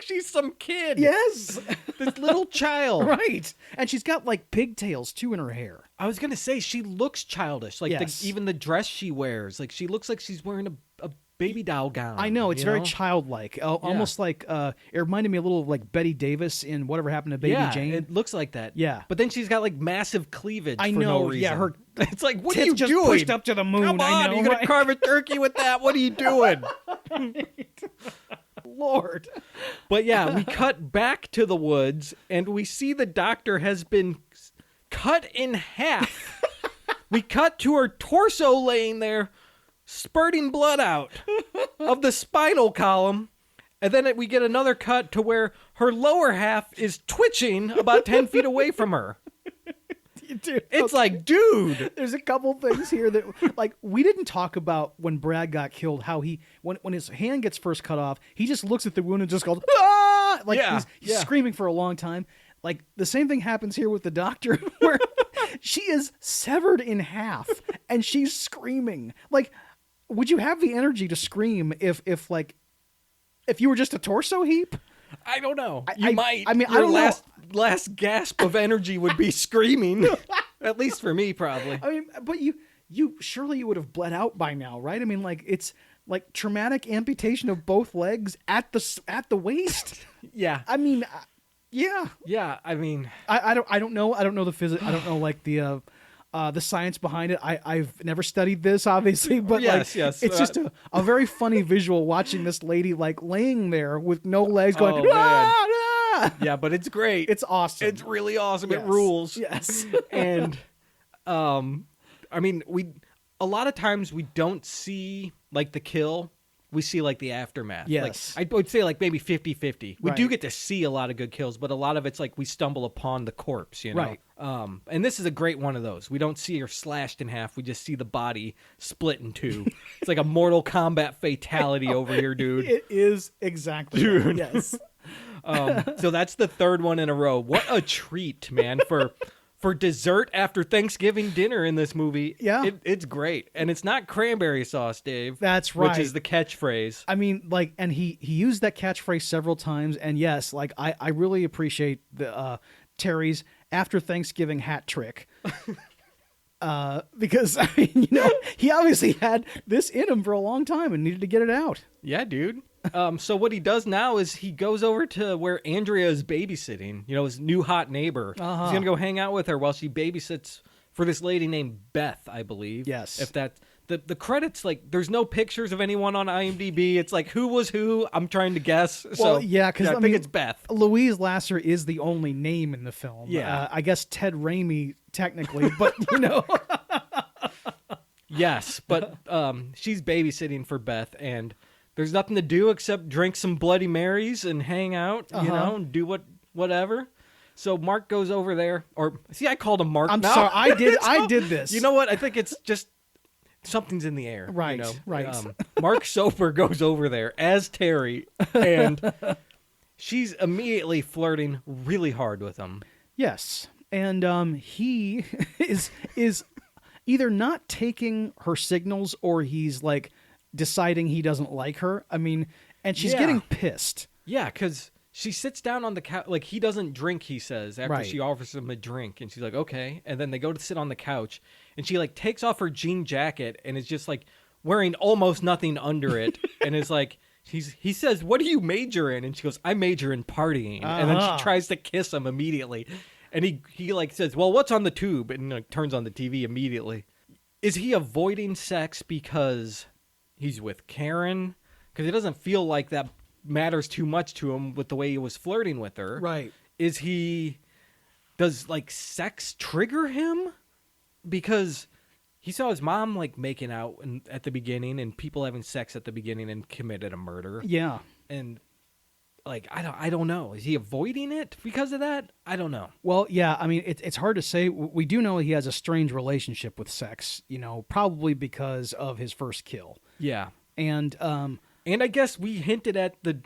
She's some kid. Yes. This little child. Right. And she's got pigtails too in her hair. I was going to say, she looks childish. Even the dress she wears. She looks like she's wearing a baby doll gown. I know. It's very childlike. Almost it reminded me a little of Betty Davis in Whatever Happened to Baby Jane. It looks like that. Yeah. But then she's got massive cleavage for no reason. Yeah, her it's what are you just doing? Pushed up to the moon. Come on, I know, you're going to carve a turkey with that? What are you doing? Lord. But yeah, we cut back to the woods and we see the doctor has been cut in half. We cut to her torso laying there, spurting blood out of the spinal column. And then we get another cut to where her lower half is twitching about 10 feet away from her. Dude, it's dude. There's a couple things here that, we didn't talk about when Brad got killed, how when his hand gets first cut off, he just looks at the wound and just goes, ah! He's screaming for a long time. The same thing happens here with the doctor, where she is severed in half and she's screaming. Would you have the energy to scream if you were just a torso heap? I don't know. You might. I mean, Your I don't know. Last gasp of energy would be screaming. At least for me, probably. I mean, but you surely you would have bled out by now, right? I mean, it's traumatic amputation of both legs at the waist. Yeah. I mean, yeah. Yeah. I mean, I don't know. I don't know the physics. I don't know the science behind it. I've never studied this, obviously, but yes. it's just a very funny visual watching this lady laying there with no legs going, oh, ah, ah! Yeah, but it's great. It's awesome. It's really awesome. Yes. It rules. Yes. And I mean, a lot of times we don't see like the kill. We see like the aftermath. Yes. Like, I would say like maybe 50-50. We do Right. get to see a lot of good kills, but a lot of it's like we stumble upon the corpse, you know? Right. And this is a great one of those. We don't see her slashed in half. We just see the body split in two. It's like a Mortal Kombat fatality over here, dude. It is exactly. Dude. Right. Yes. So that's the third one in a row. What a treat, man, for dessert after Thanksgiving dinner in this movie. Yeah. It's great. And it's not cranberry sauce, Dave. That's right. Which is the catchphrase. I mean, like, and he used that catchphrase several times. And yes, like, I really appreciate the Terry's after Thanksgiving hat trick. Because, I mean, you know, he obviously had this in him for a long time and needed to get it out. Yeah, dude. So what he does now is he goes over to where Andrea is babysitting, you know, his new hot neighbor. Uh-huh. He's going to go hang out with her while she babysits for this lady named Beth, I believe. Yes. If that the credits, like, there's no pictures of anyone on IMDb. It's like, who was who? I'm trying to guess. Well, yeah, because I mean, think it's Beth. Louise Lasser is the only name in the film. Yeah. I guess Ted Raimi, technically, but, you know. Yes, but she's babysitting for Beth, and there's nothing to do except drink some Bloody Marys and hang out, you know, and do whatever. So Mark goes over there, or see, I called him Mark. I'm now. sorry, I did this. You know what? I think it's just something's in the air. Right, you know? right. Mark Soper goes over there as Terry, and she's immediately flirting really hard with him. Yes, and he is either not taking her signals or he's like deciding he doesn't like her. I mean, and she's getting pissed. Yeah, because she sits down on the couch. Like, he doesn't drink, he says, after Right. she offers him a drink. And she's like, okay. And then they go to sit on the couch. And she, like, takes off her jean jacket and is just, like, wearing almost nothing under it. And is like, he says, what do you major in? And she goes, I major in partying. And then she tries to kiss him immediately. And he like, says, well, what's on the tube? And, like, turns on the TV immediately. Is he avoiding sex because he's with Karen? Because it doesn't feel like that matters too much to him with the way he was flirting with her. Right. Does like sex trigger him? Because he saw his mom like making out at the beginning and people having sex at the beginning and committed a murder. Yeah. And like, I don't know. Is he avoiding it because of that? I don't know. Well, yeah, I mean, it's hard to say. We do know he has a strange relationship with sex, you know, probably because of his first kill. Yeah. And I guess we hinted at the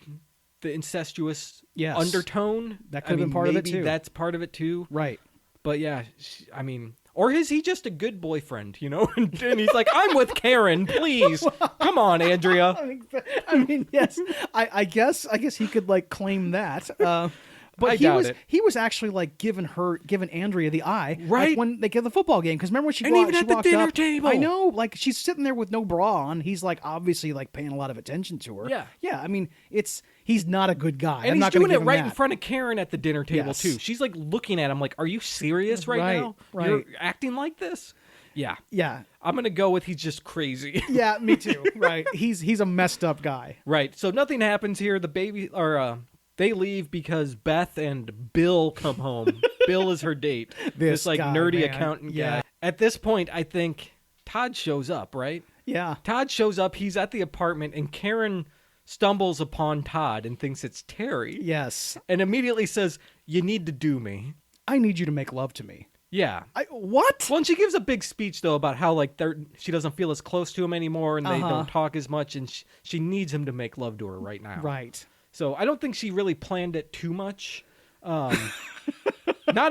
incestuous undertone. That could have been part of it, too. Maybe that's part of it, too. Right. But yeah, I mean, or is he just a good boyfriend, you know? And he's like, I'm with Karen, please. Come on, Andrea. I mean, yes. I guess he could like claim that. But he was actually like giving Andrea the eye, right, like, when they get the football game. Because remember when she and even she at the walked dinner up, table, I know, like she's sitting there with no bra on. He's like obviously like paying a lot of attention to her. Yeah. I mean, he's not a good guy, and I'm he's not gonna doing give it him right that. in front of Karen at the dinner table Yes. too. She's like looking at him like, "Are you serious right now? Right. You're acting like this?" Yeah. Yeah. I'm gonna go with he's just crazy. Yeah, me too. Right. He's a messed up guy. Right. So nothing happens here. The baby they leave because Beth and Bill come home. Bill is her date. This like guy, nerdy man. accountant Yeah. guy. At this point, I think Todd shows up, right? Yeah. Todd shows up. He's at the apartment, and Karen stumbles upon Todd and thinks it's Terry. Yes. And immediately says, "You need to do me." I need you to make love to me. Yeah. What? Well, and she gives a big speech, though, about how like she doesn't feel as close to him anymore, and they don't talk as much, and she needs him to make love to her right now. Right. So I don't think she really planned it too much. Not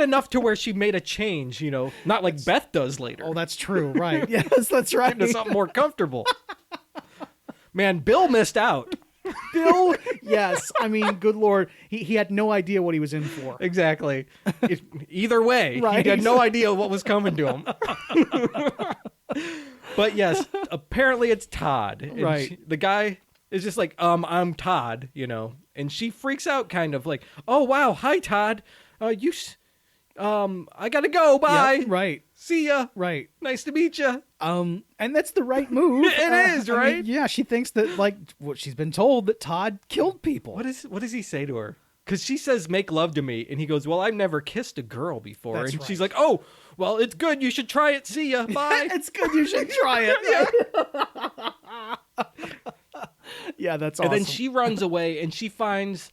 enough to where she made a change, you know, not like Beth does later. Oh, that's true. Right. Yes, that's right. Into something more comfortable. Man, Bill missed out. Bill, yes. I mean, good Lord. He had no idea what he was in for. Exactly. Either way, Right. he had no idea what was coming to him. But yes, apparently it's Todd. And Right. the guy is just like, I'm Todd, you know. And she freaks out kind of like, oh, wow. Hi, Todd. I gotta go. Bye. Yep, right. See ya. Right. Nice to meet ya. And that's the right move. It is, I right? mean, yeah, she thinks that like what she's been told that Todd killed people. What does he say to her? because she says, make love to me. And he goes, well, I've never kissed a girl before. That's and right. she's like, oh, well, it's good. You should try it. See ya. Bye. It's good. You should try it. Yeah, that's awesome. And then she runs away and she finds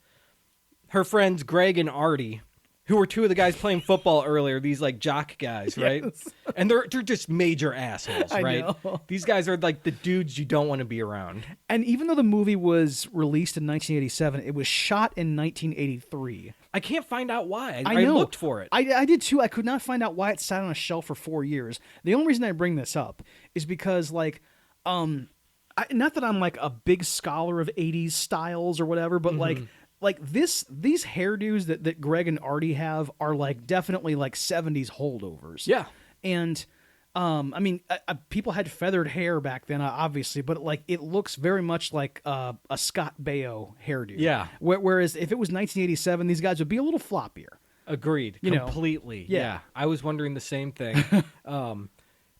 her friends Greg and Artie, who were two of the guys playing football earlier, these like jock guys, right? Yes. And they're just major assholes, I right? know. These guys are like the dudes you don't want to be around. And even though the movie was released in 1987, it was shot in 1983. I can't find out why. I I know. looked for it. I did too. I could not find out why it sat on a shelf for 4 years. The only reason I bring this up is because, like, not that I'm like a big scholar of 80s styles or whatever, but like these hairdos that Greg and Artie have are like definitely like 70s holdovers. Yeah. And I mean, people had feathered hair back then, obviously, but like it looks very much like a Scott Baio hairdo. Yeah. Whereas if it was 1987, these guys would be a little floppier. Agreed. You know. Completely. Yeah. Yeah. I was wondering the same thing.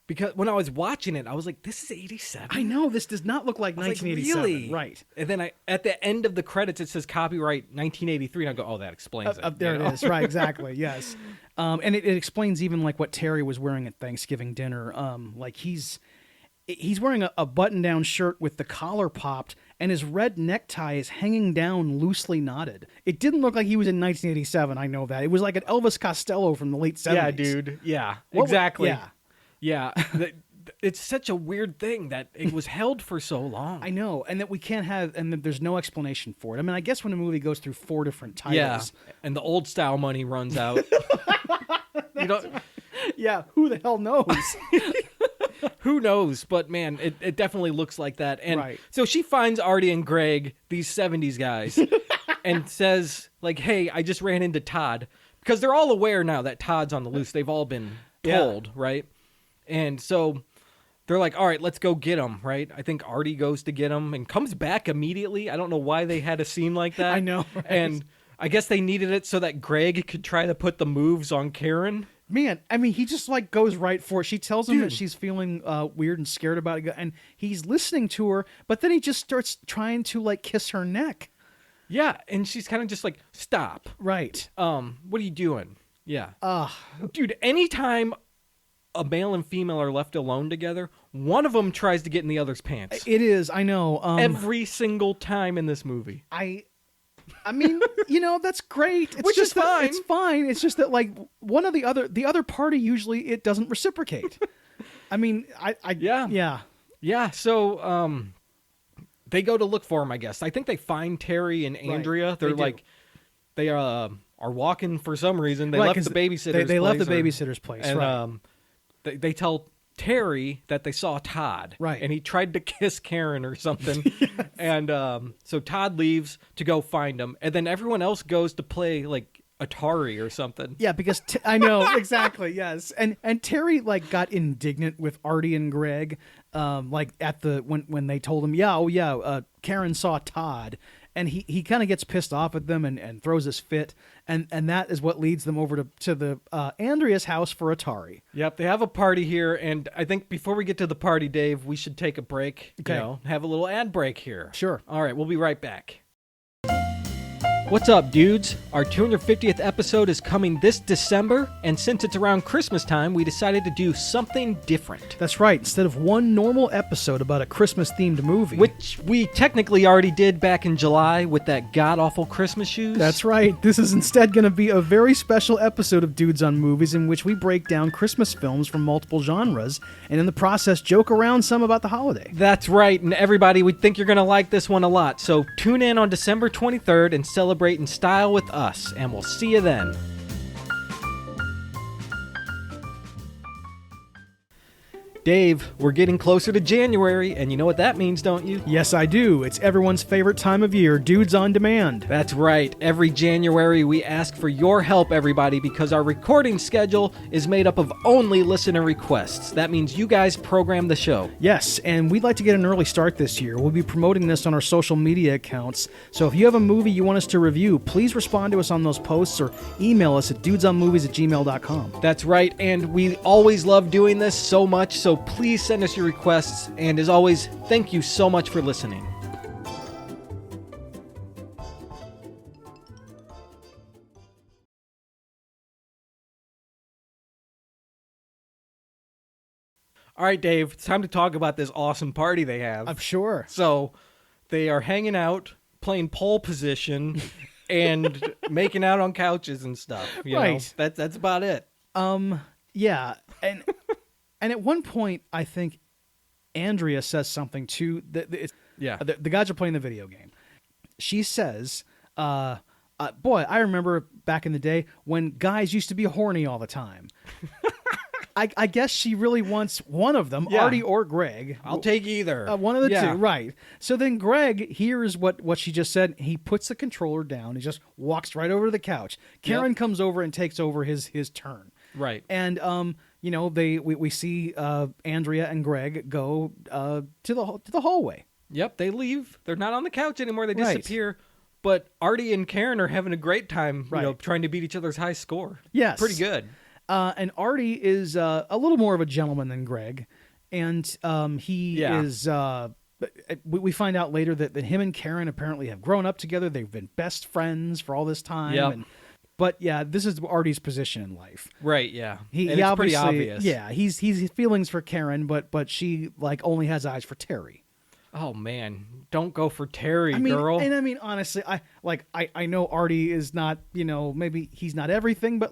Because when I was watching it, I was like, this is 87. I know, this does not look like I was like, 1987. really? Right. And then at the end of the credits, it says copyright 1983. And I go, oh, that explains it. There you it know? is. Right, exactly. Yes. And it explains even like what Terry was wearing at Thanksgiving dinner. Like he's wearing a button-down shirt with the collar popped, and his red necktie is hanging down loosely knotted. It didn't look like he was in 1987. I know that. It was like an Elvis Costello from the late 70s. Yeah, dude. Yeah, What exactly. yeah. Yeah. It's such a weird thing that it was held for so long. I know, and that we can't have, and that there's no explanation for it. I mean, I guess when a movie goes through 4 different titles. Yeah, and the old style money runs out. You know, yeah, who the hell knows? who knows? But man, it definitely looks like that. And Right. so she finds Artie and Greg, these 70s guys, and says like, hey, I just ran into Todd. Because they're all aware now that Todd's on the loose. They've all been told, right? And so they're like, all right, let's go get him, right? I think Artie goes to get him and comes back immediately. I don't know why they had a scene like that. I know, right? And I guess they needed it so that Greg could try to put the moves on Karen. Man, I mean, he just like goes right for it. She tells him that Dude. she's feeling weird and scared about it, and he's listening to her, but then he just starts trying to like kiss her neck. Yeah, and she's kind of just like, stop. Right. What are you doing? Yeah. Dude, anytime a male and female are left alone together, one of them tries to get in the other's pants. It is, I know. Every single time in this movie. I mean, you know, that's great. It's Which just is fine. It's fine. It's just that like one of the other party usually it doesn't reciprocate. I mean, Yeah, so they go to look for him, I guess. I think they find Terry and Andrea. Right. They're They do. like, they are walking for some reason. They Right, left 'cause the babysitter's they left the place babysitter's place, and right. they tell Terry that they saw Todd. Right. And he tried to kiss Karen or something. And so Todd leaves to go find him. And then everyone else goes to play like Atari or something. Yeah, because I know exactly. Yes, and Terry like got indignant with Artie and Greg, like at the when they told him, Karen saw Todd, and he kind of gets pissed off at them and throws his fit, and that is what leads them over to the Andrea's house for Atari. Yep, they have a party here, and I think before we get to the party, Dave, we should take a break. Okay. You know, have a little ad break here. Sure. All right, we'll be right back. What's up, dudes? Our 250th episode is coming this December, and since it's around Christmas time, we decided to do something different. That's right. Instead of one normal episode about a Christmas-themed movie, Which we technically already did back in July with that god-awful Christmas shoes. that's right. This is instead going to be a very special episode of Dudes on Movies in which we break down Christmas films from multiple genres, and in the process joke around some about the holiday. That's right, and everybody, we think you're going to like this one a lot, so tune in on December 23rd and celebrate in style with us, and we'll see you then. Dave, we're getting closer to January, and you know what that means, don't you? Yes, I do. It's everyone's favorite time of year, Dudes on Demand. That's right. Every January, we ask for your help, everybody, because our recording schedule is made up of only listener requests. That means you guys program the show. Yes, and we'd like to get an early start this year. We'll be promoting this on our social media accounts. So if you have a movie you want us to review, please respond to us on those posts or email us at dudesonmovies@gmail.com. That's right, and we always love doing this so much, so please send us your requests, and as always, thank you so much for listening. All right, Dave, it's time to talk about this awesome party they have. I'm sure. So they are hanging out, playing pole position, and making out on couches and stuff. You know? That's about it. Yeah, and at one point, I think Andrea says something to the guys are playing the video game. She says, "Boy, I remember back in the day when guys used to be horny all the time." I guess she really wants one of them, Artie or Greg. I'll take either. One of the two, right. So then Greg hears what she just said. He puts the controller down. He just walks right over to the couch. Karen comes over and takes over his turn. Right. And, we see Andrea and Greg go to the hallway. Yep, they leave. They're not on the couch anymore. They disappear. Right. But Artie and Karen are having a great time, trying to beat each other's high score. Yes. Pretty good. And Artie is a little more of a gentleman than Greg. And he is... we find out later that him and Karen apparently have grown up together. They've been best friends for all this time. Yep. But yeah, this is Artie's position in life. Right, yeah. He it's pretty obvious. Yeah, he's feelings for Karen, but she only has eyes for Terry. Oh man, don't go for Terry, girl. And I mean, honestly, I know Artie is not, maybe he's not everything, but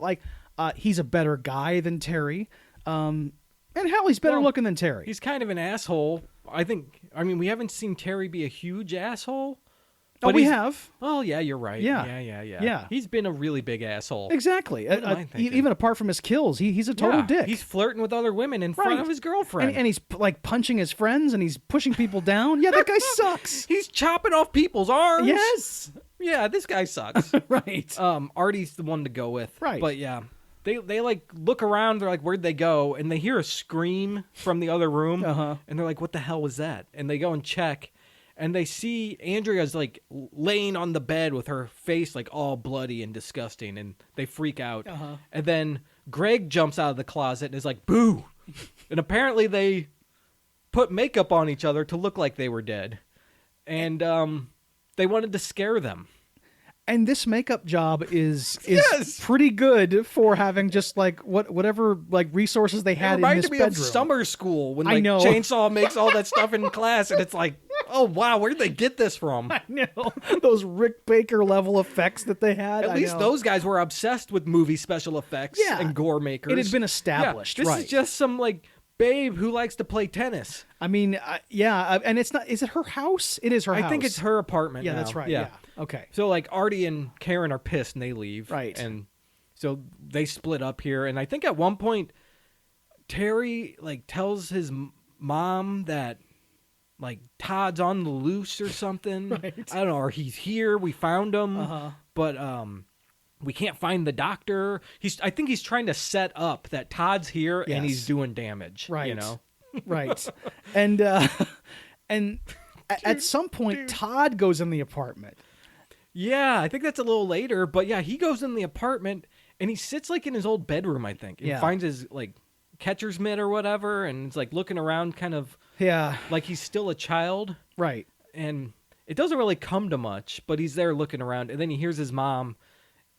he's a better guy than Terry. And hell, he's better looking than Terry. He's kind of an asshole. I mean, we haven't seen Terry be a huge asshole. Oh, we have. Oh, yeah, you're right. Yeah. He's been a really big asshole. Exactly. Even apart from his kills, he's a total dick. He's flirting with other women in front of his girlfriend. And he's punching his friends and he's pushing people down. Yeah, that guy sucks. He's chopping off people's arms. Yes. Yeah, this guy sucks. Right. Artie's the one to go with. Right. But yeah. They look around, they're like, where'd they go? And they hear a scream from the other room. And they're like, what the hell was that? And they go and check. And they see Andrea's laying on the bed with her face all bloody and disgusting, and they freak out. And then Greg jumps out of the closet and is like, boo! And apparently they put makeup on each other to look like they were dead. And they wanted to scare them. And this makeup job is Yes! pretty good for having just whatever resources they had in this reminded me bedroom. of summer school when I know. Chainsaw makes all that stuff in class, and it's like, oh wow, where'd they get this from? I know those Rick Baker level effects that they had. At least those guys were obsessed with movie special effects and gore makers. It had been established. This is just some babe who likes to play tennis. I mean, and it's not. Is it her house? It is her house. I think it's her apartment. Yeah, now. that's right. Yeah. Okay. So Artie and Karen are pissed and they leave. Right. And so they split up here. And I think at one point Terry tells his mom that Todd's on the loose or something. Right. I don't know. Or he's here. We found him. But we can't find the doctor. I think he's trying to set up that Todd's here and he's doing damage. Right. Right. And at some point, Todd goes in the apartment. Yeah, I think that's a little later. But yeah, he goes in the apartment and he sits in his old bedroom, I think, and finds his catcher's mitt or whatever, and it's looking around kind of like he's still a child. Right. And it doesn't really come to much, but he's there looking around, and then he hears his mom,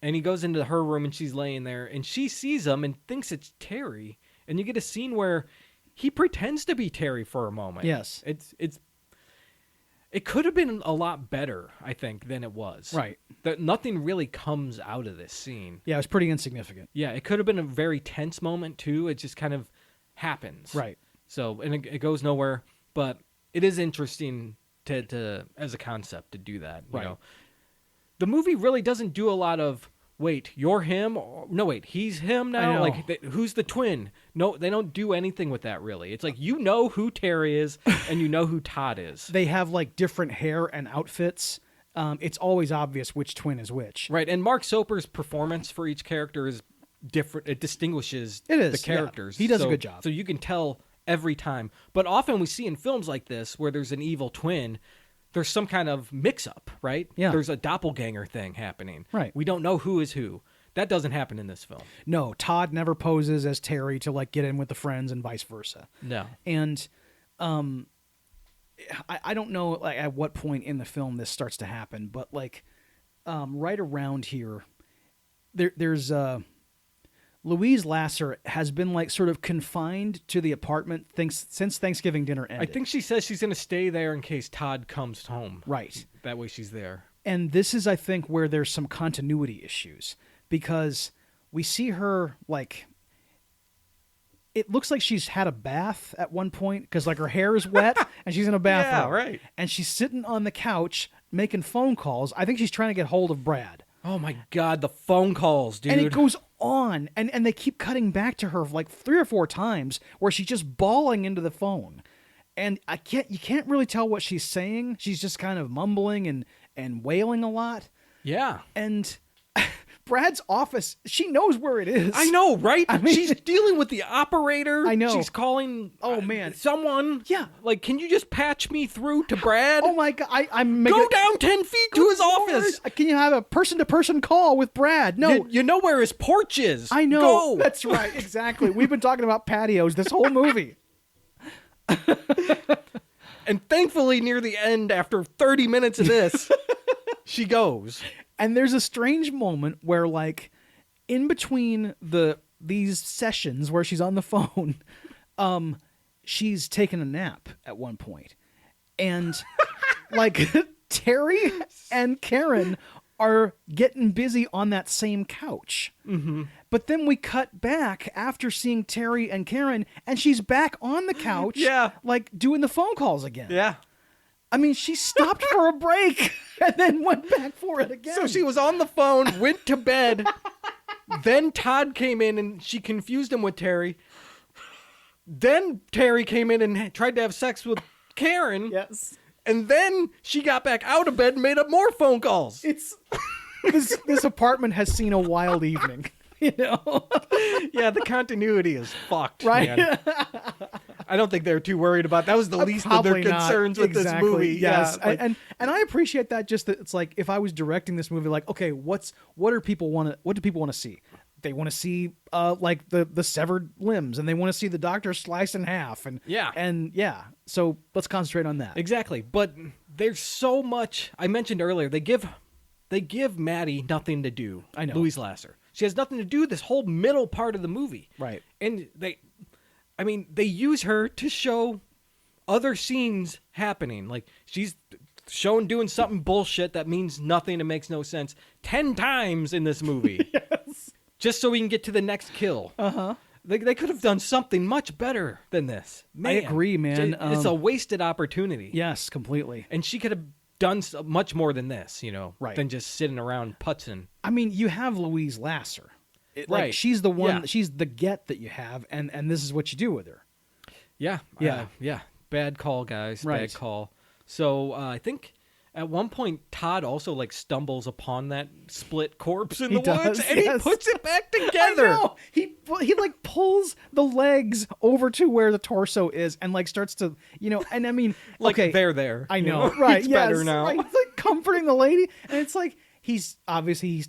and he goes into her room and she's laying there, and she sees him and thinks it's Terry. And you get a scene where he pretends to be Terry for a moment. Yes. It could have been a lot better, I think, than it was. Right. That nothing really comes out of this scene. Yeah, it was pretty insignificant. Yeah, it could have been a very tense moment, too. It just kind of happens. Right. So, and it goes nowhere, but it is interesting to as a concept to do that. You know? The movie really doesn't do a lot of, wait, you're him? No, wait, he's him now? Who's the twin? No, they don't do anything with that, really. It's you know who Terry is and you know who Todd is. They have different hair and outfits. It's always obvious which twin is which. Right, and Mark Soper's performance for each character is different. It distinguishes the characters. Yeah. He does a good job. So you can tell every time. But often we see in films like this where there's an evil twin, there's some kind of mix-up, right? Yeah. There's a doppelganger thing happening. Right. We don't know who is who. That doesn't happen in this film. No, Todd never poses as Terry to get in with the friends and vice versa. No. And I don't know at what point in the film this starts to happen, but right around here, there's Louise Lasser has been like sort of confined to the apartment since Thanksgiving dinner ended. I think she says she's going to stay there in case Todd comes home. Right. That way she's there. And this is, I think, where there's some continuity issues because we see her like, it looks like she's had a bath at one point because like her hair is wet and she's in a bathroom. Yeah, right. And she's sitting on the couch making phone calls. I think she's trying to get hold of Brad. Oh my God, the phone calls, dude. And it goes on, and they keep cutting back to her like 3 or 4 times where she's just bawling into the phone. And you can't really tell what she's saying. She's just kind of mumbling and wailing a lot. Yeah. And Brad's office, she knows where it is. I know, right? I mean, she's dealing with the operator. I know. She's calling someone. Yeah. Like, can you just patch me through to Brad? Oh my God. I'm Go down 10 feet to his office. Can you have a person-to-person call with Brad? No. You know where his porch is. I know. Go. That's right. Exactly. We've been talking about patios this whole movie. And thankfully, near the end, after 30 minutes of this, she goes. And there's a strange moment where, like, in between these sessions where she's on the phone, she's taking a nap at one point. And, like, Terry and Karen are getting busy on that same couch. Mm-hmm. But then we cut back after seeing Terry and Karen, and she's back on the couch, like, doing the phone calls again. Yeah. I mean, she stopped for a break and then went back for it again. So she was on the phone, went to bed. Then Todd came in and she confused him with Terry. Then Terry came in and tried to have sex with Karen. Yes. And then she got back out of bed and made up more phone calls. It's this apartment has seen a wild evening, you know? Yeah, the continuity is fucked, right? Man. I don't think they're too worried about that. Was the least of their concerns with this movie. Yes. Yeah, like, and I appreciate that. Just that it's like if I was directing this movie, like, okay, what do people want to see? They want to see like the severed limbs, and they want to see the doctor sliced in half, and So let's concentrate on that. Exactly. But there's so much. I mentioned earlier they give Maddie nothing to do. I know. Louise Lasser. She has nothing to do this whole middle part of the movie. Right. And they use her to show other scenes happening. Like she's shown doing something bullshit that means nothing and makes no sense 10 times in this movie. Yes. Just so we can get to the next kill. Uh-huh. They could have done something much better than this. Man, I agree, man. It's a wasted opportunity. Yes, completely. And she could have done much more than this, right. than just sitting around putzing. I mean, you have Louise Lasser. Right. Like, she's the one, she's the get that you have, and this is what you do with her. Yeah. Yeah. Bad call, guys. Right. Bad call. So I think at one point Todd also like stumbles upon that split corpse in the woods, and he puts it back together. I know. He like pulls the legs over to where the torso is, and like starts to and I mean like okay, they're there. I know, right? It's yes, better now. Right? It's like comforting the lady, and it's like he's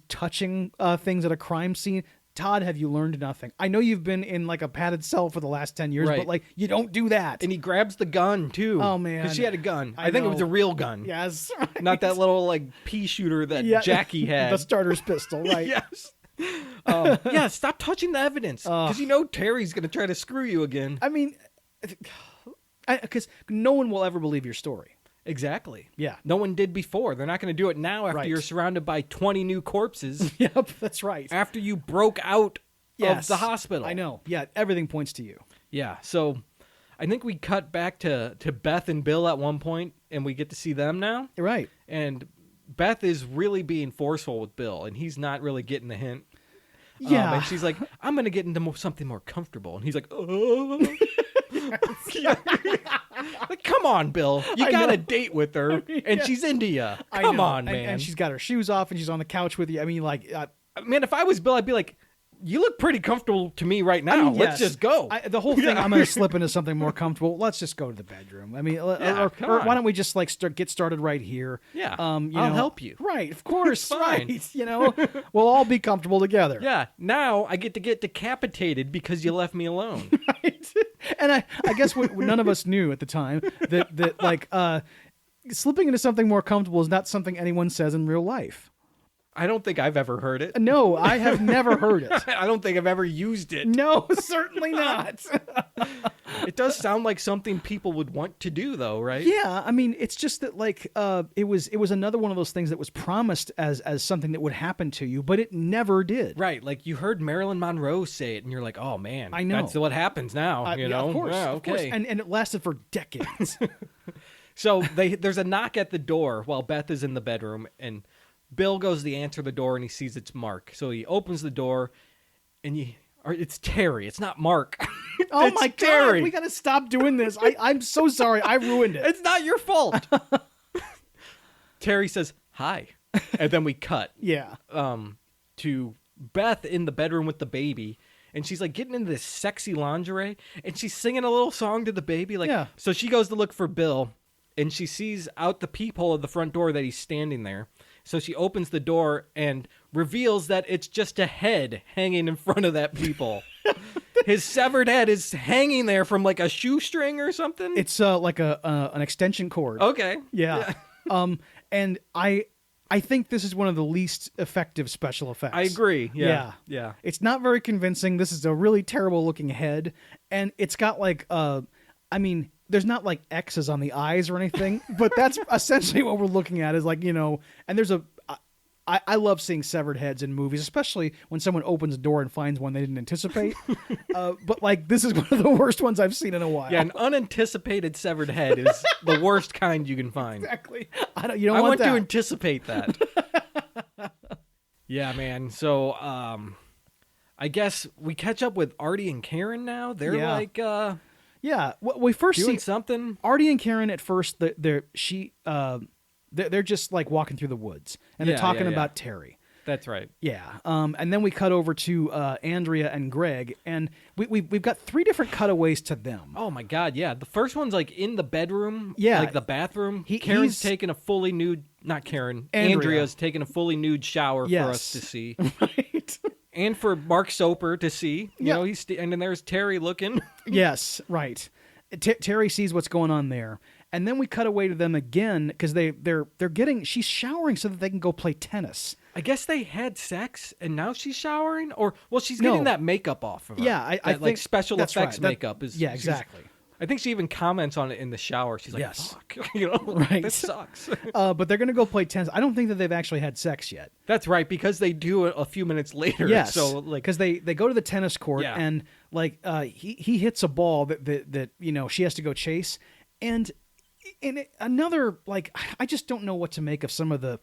touching things at a crime scene. Todd, have you learned nothing? I know you've been in like a padded cell for the last 10 years, right. but like you don't do that. And he grabs the gun too. Oh man, because she had a gun. I think it was a real gun. Yes, right. Not that little like pea shooter that Jackie had. The starter's pistol, right? Yes. Stop touching the evidence because Terry's gonna try to screw you again. I mean, because no one will ever believe your story. Exactly. Yeah. No one did before. They're not going to do it now after you're surrounded by 20 new corpses. Yep, that's right. After you broke out of the hospital. I know. Yeah, everything points to you. Yeah. So I think we cut back to Beth and Bill at one point, and we get to see them now. Right. And Beth is really being forceful with Bill, and he's not really getting the hint. Yeah. And she's like, I'm going to get into something more comfortable. And he's like, oh. Like, come on, Bill. You got a date with her, and she's into you. Come on, man. And she's got her shoes off, and she's on the couch with you. I mean, like... man, if I was Bill, I'd be like, you look pretty comfortable to me right now. I mean, let's just go. The whole thing, I'm going to slip into something more comfortable. Let's just go to the bedroom. I mean, or why don't we just like get started right here? Yeah, I'll help you. Right, of course. Fine. Right, we'll all be comfortable together. Yeah, now I get to get decapitated because you left me alone. Right. And I guess what none of us knew at the time that like slipping into something more comfortable is not something anyone says in real life. I don't think I've ever heard it. No, I have never heard it. I don't think I've ever used it. No, certainly not. It does sound like something people would want to do, though, right? Yeah, I mean, it's just that like it was another one of those things that was promised as something that would happen to you, but it never did. Right, like you heard Marilyn Monroe say it, and you're like, oh man, I know that's what happens now. You know, of course, yeah, of course. okay. And it lasted for decades. So there's a knock at the door while Beth is in the bedroom, and Bill goes to answer the door, and he sees it's Mark. So he opens the door, and it's Terry. It's not Mark. Oh It's my Terry. God, we got to stop doing this. I'm so sorry. I ruined it. It's not your fault. Terry says, hi. And then we cut Yeah. to Beth in the bedroom with the baby. And she's like getting into this sexy lingerie. And she's singing a little song to the baby. Like, Yeah. So she goes to look for Bill. And she sees out the peephole of the front door that he's standing there. So she opens the door and reveals that it's just a head hanging in front of that peephole. His severed head is hanging there from like a shoestring or something. It's like an extension cord. Okay. Yeah. And I think this is one of the least effective special effects. I agree. Yeah. It's not very convincing. This is a really terrible looking head, and it's got like I mean, there's not like X's on the eyes or anything, but that's essentially what we're looking at is like, you know, and there's I love seeing severed heads in movies, especially when someone opens a door and finds one they didn't anticipate. But like, this is one of the worst ones I've seen in a while. Yeah, an unanticipated severed head is the worst kind you can find. Exactly. I I want to anticipate that. Yeah, man. So, I guess we catch up with Artie and Karen now. They're like, yeah. Well, we first doing see something. Artie and Karen at first. They're just like walking through the woods and they're talking about Terry. That's right. Yeah. And then we cut over to Andrea and Greg, and we've got 3 different cutaways to them. Oh my God, yeah. The first one's like in the bedroom, Yeah. like the bathroom. He's Karen's taking a fully nude, not Karen, Andrea's taking a fully nude shower for us to see. Right. And for Mark Soper to see. You Yeah. know, and then there's Terry looking. Yes, right. Terry sees what's going on there. And then we cut away to them again because she's showering so that they can go play tennis. I guess they had sex and now she's showering, or she's getting that makeup off of her. Yeah, I think like special that's effects right. makeup is. Yeah, exactly. I think she even comments on it in the shower. She's like, Yes. "Fuck," you know, Right. this sucks. But they're gonna go play tennis. I don't think that they've actually had sex yet. That's right, because they do it a few minutes later. Yes. So like, because they go to the tennis court and like he hits a ball that you know she has to go chase, and another like I just don't know what to make of some of the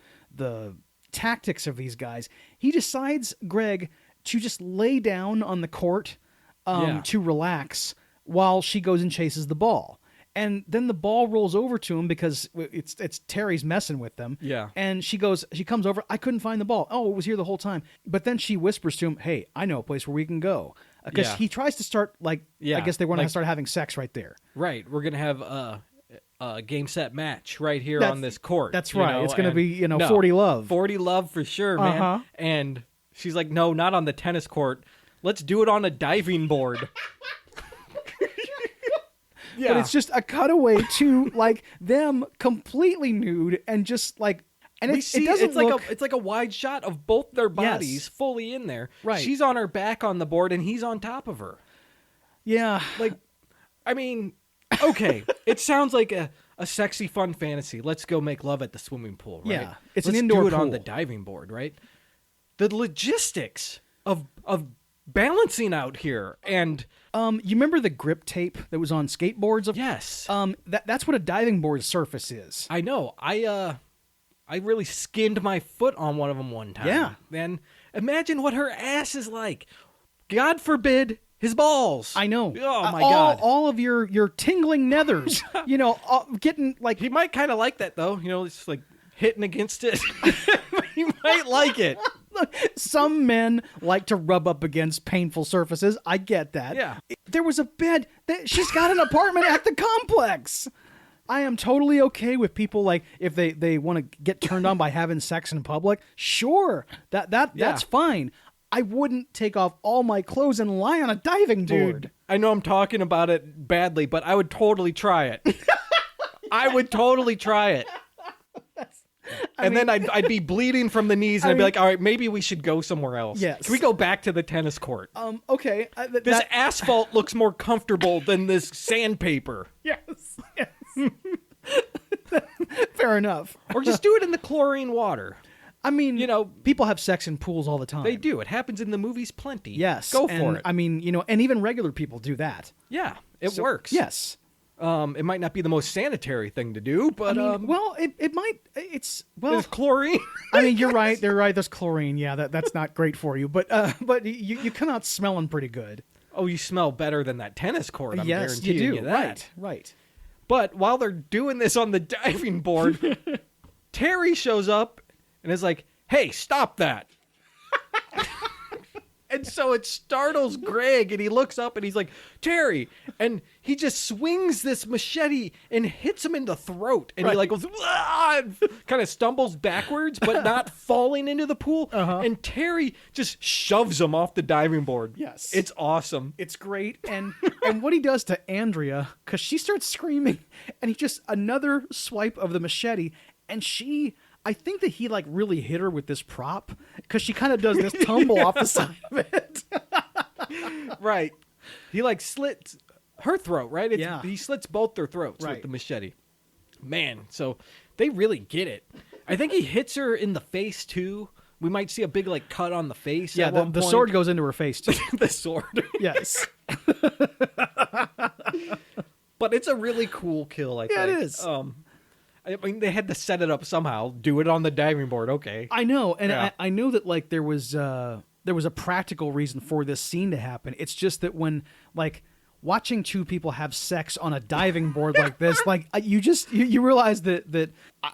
tactics of these guys. He decides, Greg, to just lay down on the court to relax while she goes and chases the ball. And then the ball rolls over to him because it's Terry's messing with them. Yeah. And she comes over, I couldn't find the ball. Oh, it was here the whole time. But then she whispers to him, hey, I know a place where we can go. Because he tries to start I guess they want to start having sex right there. Right. We're going to have a game set match right here on this court. That's right. Know? It's going to be, no, 40 love. 40 love for sure, man. Uh-huh. And she's like, no, not on the tennis court. Let's do it on a diving board. Yeah. But it's just a cutaway to like them completely nude and just like, and it doesn't look it's like a wide shot of both their bodies fully in there. Right. She's on her back on the board and he's on top of her. Yeah. Like, I mean, okay, it sounds like a sexy, fun fantasy. Let's go make love at the swimming pool, right? Yeah, it's Let's an indoor do it pool. on the diving board, right? The logistics of balancing out here and you remember the grip tape that was on skateboards? yes, That's what a diving board surface is. I know. I really skinned my foot on one of them one time. Yeah. And imagine what her ass is like. God forbid his balls. I know. Oh my God. All of your tingling nethers, getting like He might kind of like that though. You know, it's like hitting against it. He might like it. Look, some men like to rub up against painful surfaces. I get that. Yeah. There was a bed. She's got an apartment at the complex. I am totally okay with people like if they want to get turned on by having sex in public. Sure, that's fine. I wouldn't take off all my clothes and lie on a diving board. Dude, I know I'm talking about it badly, but I would totally try it. I would totally try it. And then I'd be bleeding from the knees, and I'd be like, all right, maybe we should go somewhere else. Yes. Can we go back to the tennis court? Okay. This asphalt looks more comfortable than this sandpaper. Yes. Fair enough. Or just do it in the chlorine water. I mean, people have sex in pools all the time. They do. It happens in the movies plenty. Yes. Go for it. I mean, and even regular people do that. Yeah, it works. Yes. It might not be the most sanitary thing to do, but it might. there's chlorine. I mean, you're right. They're right. There's chlorine. Yeah, that's not great for you. But you come out smelling pretty good. Oh, you smell better than that tennis court. I'm yes, guaranteeing you do. You that. Right. But while they're doing this on the diving board, Terry shows up and is like, "Hey, stop that!" And so it startles Greg, and he looks up and he's like, "Terry!" And he just swings this machete and hits him in the throat. And he like goes, "Ah!" and kind of stumbles backwards, but not falling into the pool. And Terry just shoves him off the diving board. Yes. It's awesome. It's great. And what he does to Andrea, because she starts screaming, and he just another swipe of the machete, and I think that he like really hit her with this prop because she kind of does this tumble off the side of it. Right. He like slits her throat, right? Yeah. He slits both their throats Right. with the machete. Man, so they really get it. I think he hits her in the face too. We might see a big like cut on the face. Yeah, at one the point. sword goes into her face too. The sword. Yes. But it's a really cool kill, I think. Yeah, it is. I mean, they had to set it up somehow. Do it on the diving board, okay? I know, and Yeah. I know that like there was a practical reason for this scene to happen. It's just that when like watching two people have sex on a diving board like this, like you realize that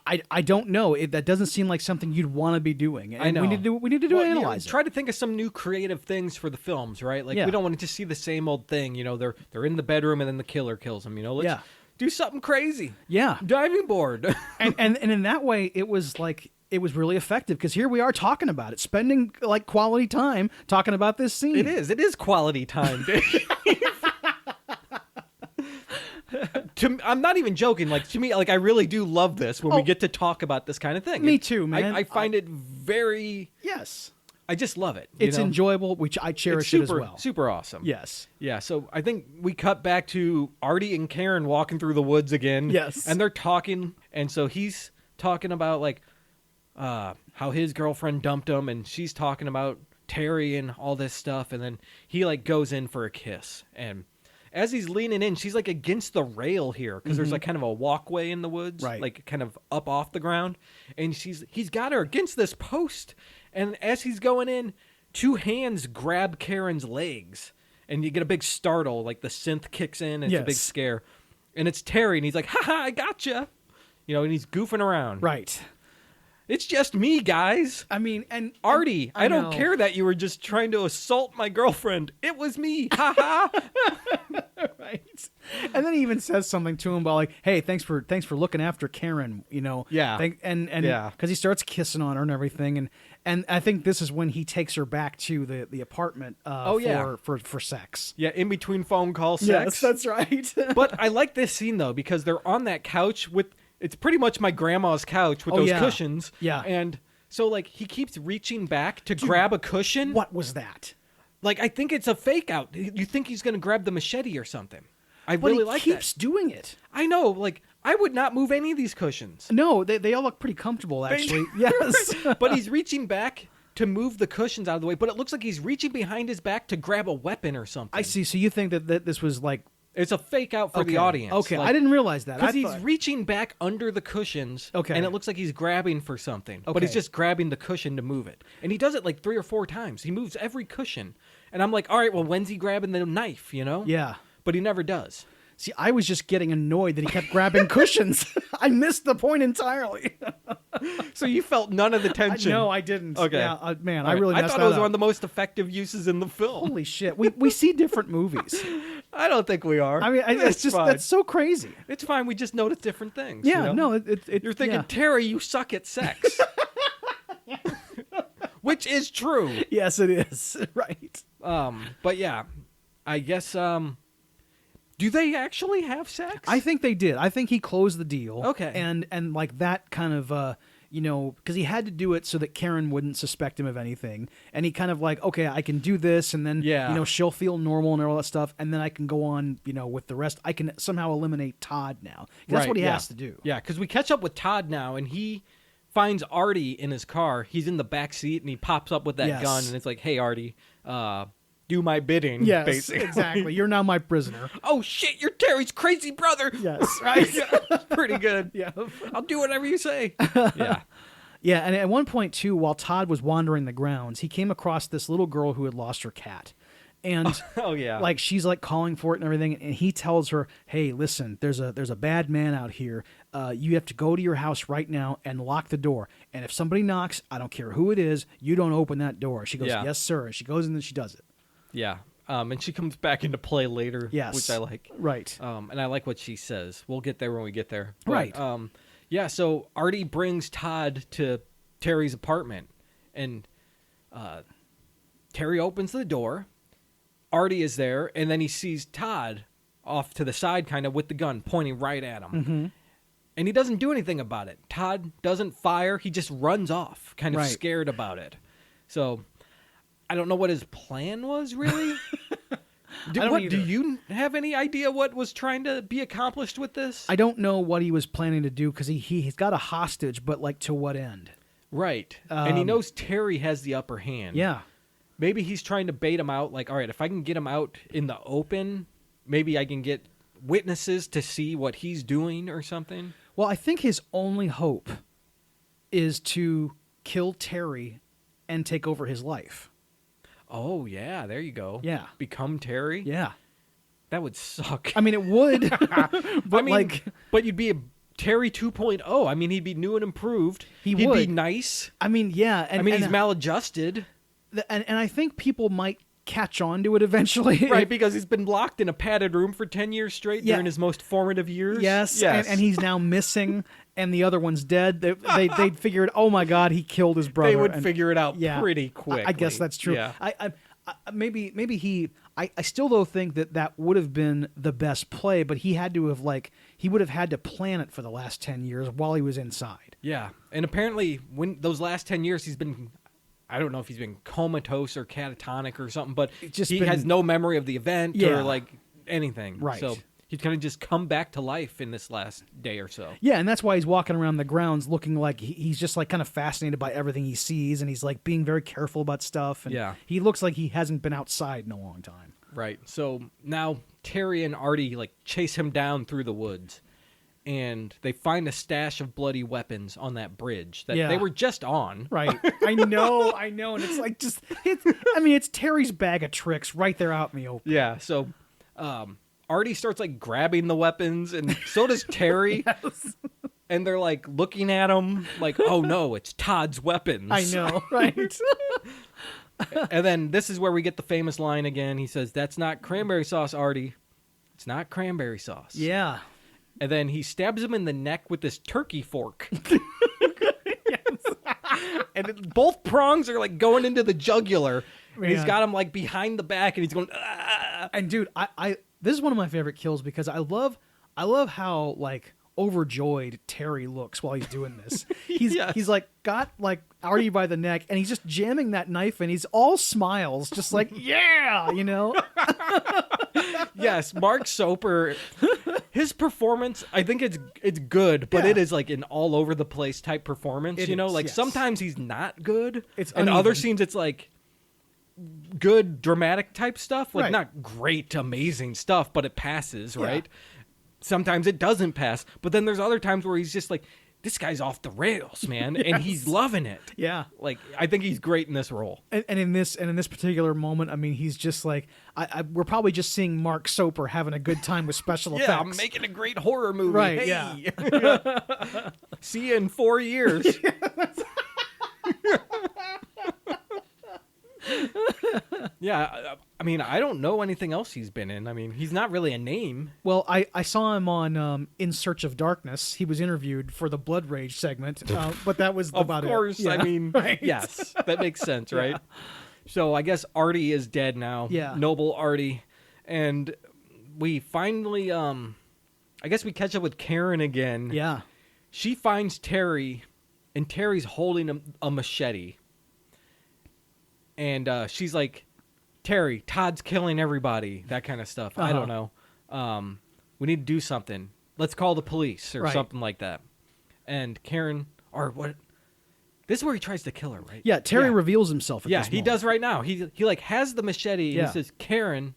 I don't know, that doesn't seem like something you'd want to be doing. And I know. we need to do an analyzer. Try to think of some new creative things for the films, right? Like we don't want to just see the same old thing. They're in the bedroom and then the killer kills them. Let's do something crazy. Yeah, diving board. and in that way, it was really effective because here we are talking about it, spending like quality time talking about this scene. It is quality time, Dave. I'm not even joking. Like to me, like I really do love this when we get to talk about this kind of thing. Me too, man. I find it very. Yes. I just love it. It's enjoyable, which I cherish it as well. Super awesome. Yes. Yeah. So I think we cut back to Artie and Karen walking through the woods again. Yes. And they're talking, and so he's talking about like how his girlfriend dumped him, and she's talking about Terry and all this stuff, and then he like goes in for a kiss, and as he's leaning in, she's like against the rail here because there's like kind of a walkway in the woods, right? Like kind of up off the ground, and he's got her against this post. And as he's going in, two hands grab Karen's legs, and you get a big startle, like the synth kicks in, and it's a big scare. And it's Terry, and he's like, "Ha ha, I gotcha!" And he's goofing around. Right. It's just me, guys. I mean, and Artie, I don't care that you were just trying to assault my girlfriend. It was me. Ha ha. Right. And then he even says something to him about like, "Hey, thanks for looking after Karen." Yeah. And because he starts kissing on her and everything, and I think this is when he takes her back to the apartment. For sex. Yeah, in between phone call sex. Yes, that's right. But I like this scene though because they're on that couch with. It's pretty much my grandma's couch with those cushions. Yeah. And so, like, he keeps reaching back to grab a cushion. What was that? Like, I think it's a fake out. You think he's going to grab the machete or something. I really like that. He keeps doing it. I know. Like, I would not move any of these cushions. No, they all look pretty comfortable, actually. Yes. But he's reaching back to move the cushions out of the way. But it looks like he's reaching behind his back to grab a weapon or something. I see. So you think that this was like... It's a fake out for the audience. Okay, like, I didn't realize that. Because he's reaching back under the cushions, and it looks like he's grabbing for something. But he's just grabbing the cushion to move it. And he does it like 3 or 4 times. He moves every cushion. And I'm like, all right, well, when's he grabbing the knife, Yeah. But he never does. See, I was just getting annoyed that he kept grabbing cushions. I missed the point entirely. So you felt none of the tension? No, I didn't. Okay. Yeah, man, right. I really messed I thought it was one of the most effective uses in the film. Holy shit. We see different movies. I don't think we are. I mean, that's so crazy. It's fine. We just notice different things. Yeah, no. You're thinking, Terry, you suck at sex. Which is true. Yes, it is. Right. But yeah, I guess, do they actually have sex? I think they did. I think he closed the deal. Okay. And like that kind of, because he had to do it so that Karen wouldn't suspect him of anything. And he kind of like, okay, I can do this, and then, she'll feel normal and all that stuff, and then I can go on, with the rest. I can somehow eliminate Todd now. That's what he has to do. Yeah, because we catch up with Todd now, and he finds Artie in his car. He's in the back seat, and he pops up with that gun, and it's like, hey, Artie, do my bidding, basically. Exactly. You're now my prisoner. Oh, shit, you're Terry's crazy brother. Yes, right. Pretty good. Yeah. I'll do whatever you say. Yeah. Yeah, and at one point, too, while Todd was wandering the grounds, he came across this little girl who had lost her cat. And like she's like calling for it and everything, and he tells her, hey, listen, there's a bad man out here. You have to go to your house right now and lock the door. And if somebody knocks, I don't care who it is, you don't open that door. She goes, yes, sir. And she goes and then she does it. Yeah. And she comes back into play later, which I like. Right. And I like what she says. We'll get there when we get there. But, right. Yeah, so Artie brings Todd to Terry's apartment, and Terry opens the door. Artie is there, and then he sees Todd off to the side kind of with the gun pointing right at him. Mm-hmm. And he doesn't do anything about it. Todd doesn't fire. He just runs off, kind of scared about it. So I don't know what his plan was, really. Do you have any idea what was trying to be accomplished with this? I don't know what he was planning to do because he's got a hostage, but like to what end? Right. And he knows Terry has the upper hand. Yeah. Maybe he's trying to bait him out. Like, all right, if I can get him out in the open, maybe I can get witnesses to see what he's doing or something. Well, I think his only hope is to kill Terry and take over his life. Oh, yeah, there you go. Yeah. Become Terry? Yeah. That would suck. I mean, it would. But but you'd be a Terry 2.0. I mean, he'd be new and improved. He'd be nice. I mean, yeah. And he's maladjusted. And I think people might catch on to it eventually. Right, because he's been locked in a padded room for 10 years straight during his most formative years. Yes. And he's now missing, and the other one's dead. They'd figured, oh my God, he killed his brother. They would figure it out pretty quickly. I guess that's true. Yeah. Maybe he... I still though think that would have been the best play, but he had to have he would have had to plan it for the last 10 years while he was inside. Yeah, and apparently when those last 10 years he's been, I don't know if he's been comatose or catatonic or something, but he has no memory of the event or like anything. Right. So he's kind of just come back to life in this last day or so. Yeah, and that's why he's walking around the grounds looking like he's just like kind of fascinated by everything he sees, and he's like being very careful about stuff. And he looks like he hasn't been outside in a long time. Right. So now Terry and Artie like chase him down through the woods, and they find a stash of bloody weapons on that bridge that they were just on. Right. I know. And it's like it's Terry's bag of tricks right there out in the open. Yeah. So Artie starts like grabbing the weapons, and so does Terry. Yes. And they're like looking at him like, oh no, it's Todd's weapons. I know. Right. And then this is where we get the famous line again. He says, that's not cranberry sauce, Artie. It's not cranberry sauce. Yeah. And then he stabs him in the neck with this turkey fork. And both prongs are like going into the jugular. And he's got him like behind the back, and he's going, ah. And dude, I this is one of my favorite kills because I love how like overjoyed Terry looks while he's doing this. He's like got like Artie by the neck, and he's just jamming that knife, and he's all smiles, just like yeah, you know. Yes, Mark Soper, his performance, I think it's good, but it is like an all over the place type performance. Sometimes he's not good. It's in other scenes it's like good dramatic type stuff, like not great amazing stuff, but it passes, right? Sometimes it doesn't pass, but then there's other times where he's just like, this guy's off the rails, man, and he's loving it. Yeah, like I think he's great in this role. And in this particular moment, I mean, he's just like, we're probably just seeing Mark Soper having a good time with special effects. Yeah, I'm making a great horror movie. Right? Hey. Yeah. See you in 4 years. Yeah, I mean, I don't know anything else he's been in. I mean, he's not really a name. Well, I saw him on In Search of Darkness. He was interviewed for the Blood Rage segment, but that was about it. Of course, Yeah. I mean, yes, that makes sense, right? Yeah. So I guess Artie is dead now. Yeah. Noble Artie. And we finally, I guess we catch up with Karen again. Yeah. She finds Terry and Terry's holding a machete. And she's like, Terry, Todd's killing everybody, that kind of stuff. I don't know. We need to do something. Let's call the police or something like that. And Karen, or what? This is where he tries to kill her, right? Yeah, Terry reveals himself at this moment. He does right now. He like has the machete and he says, Karen,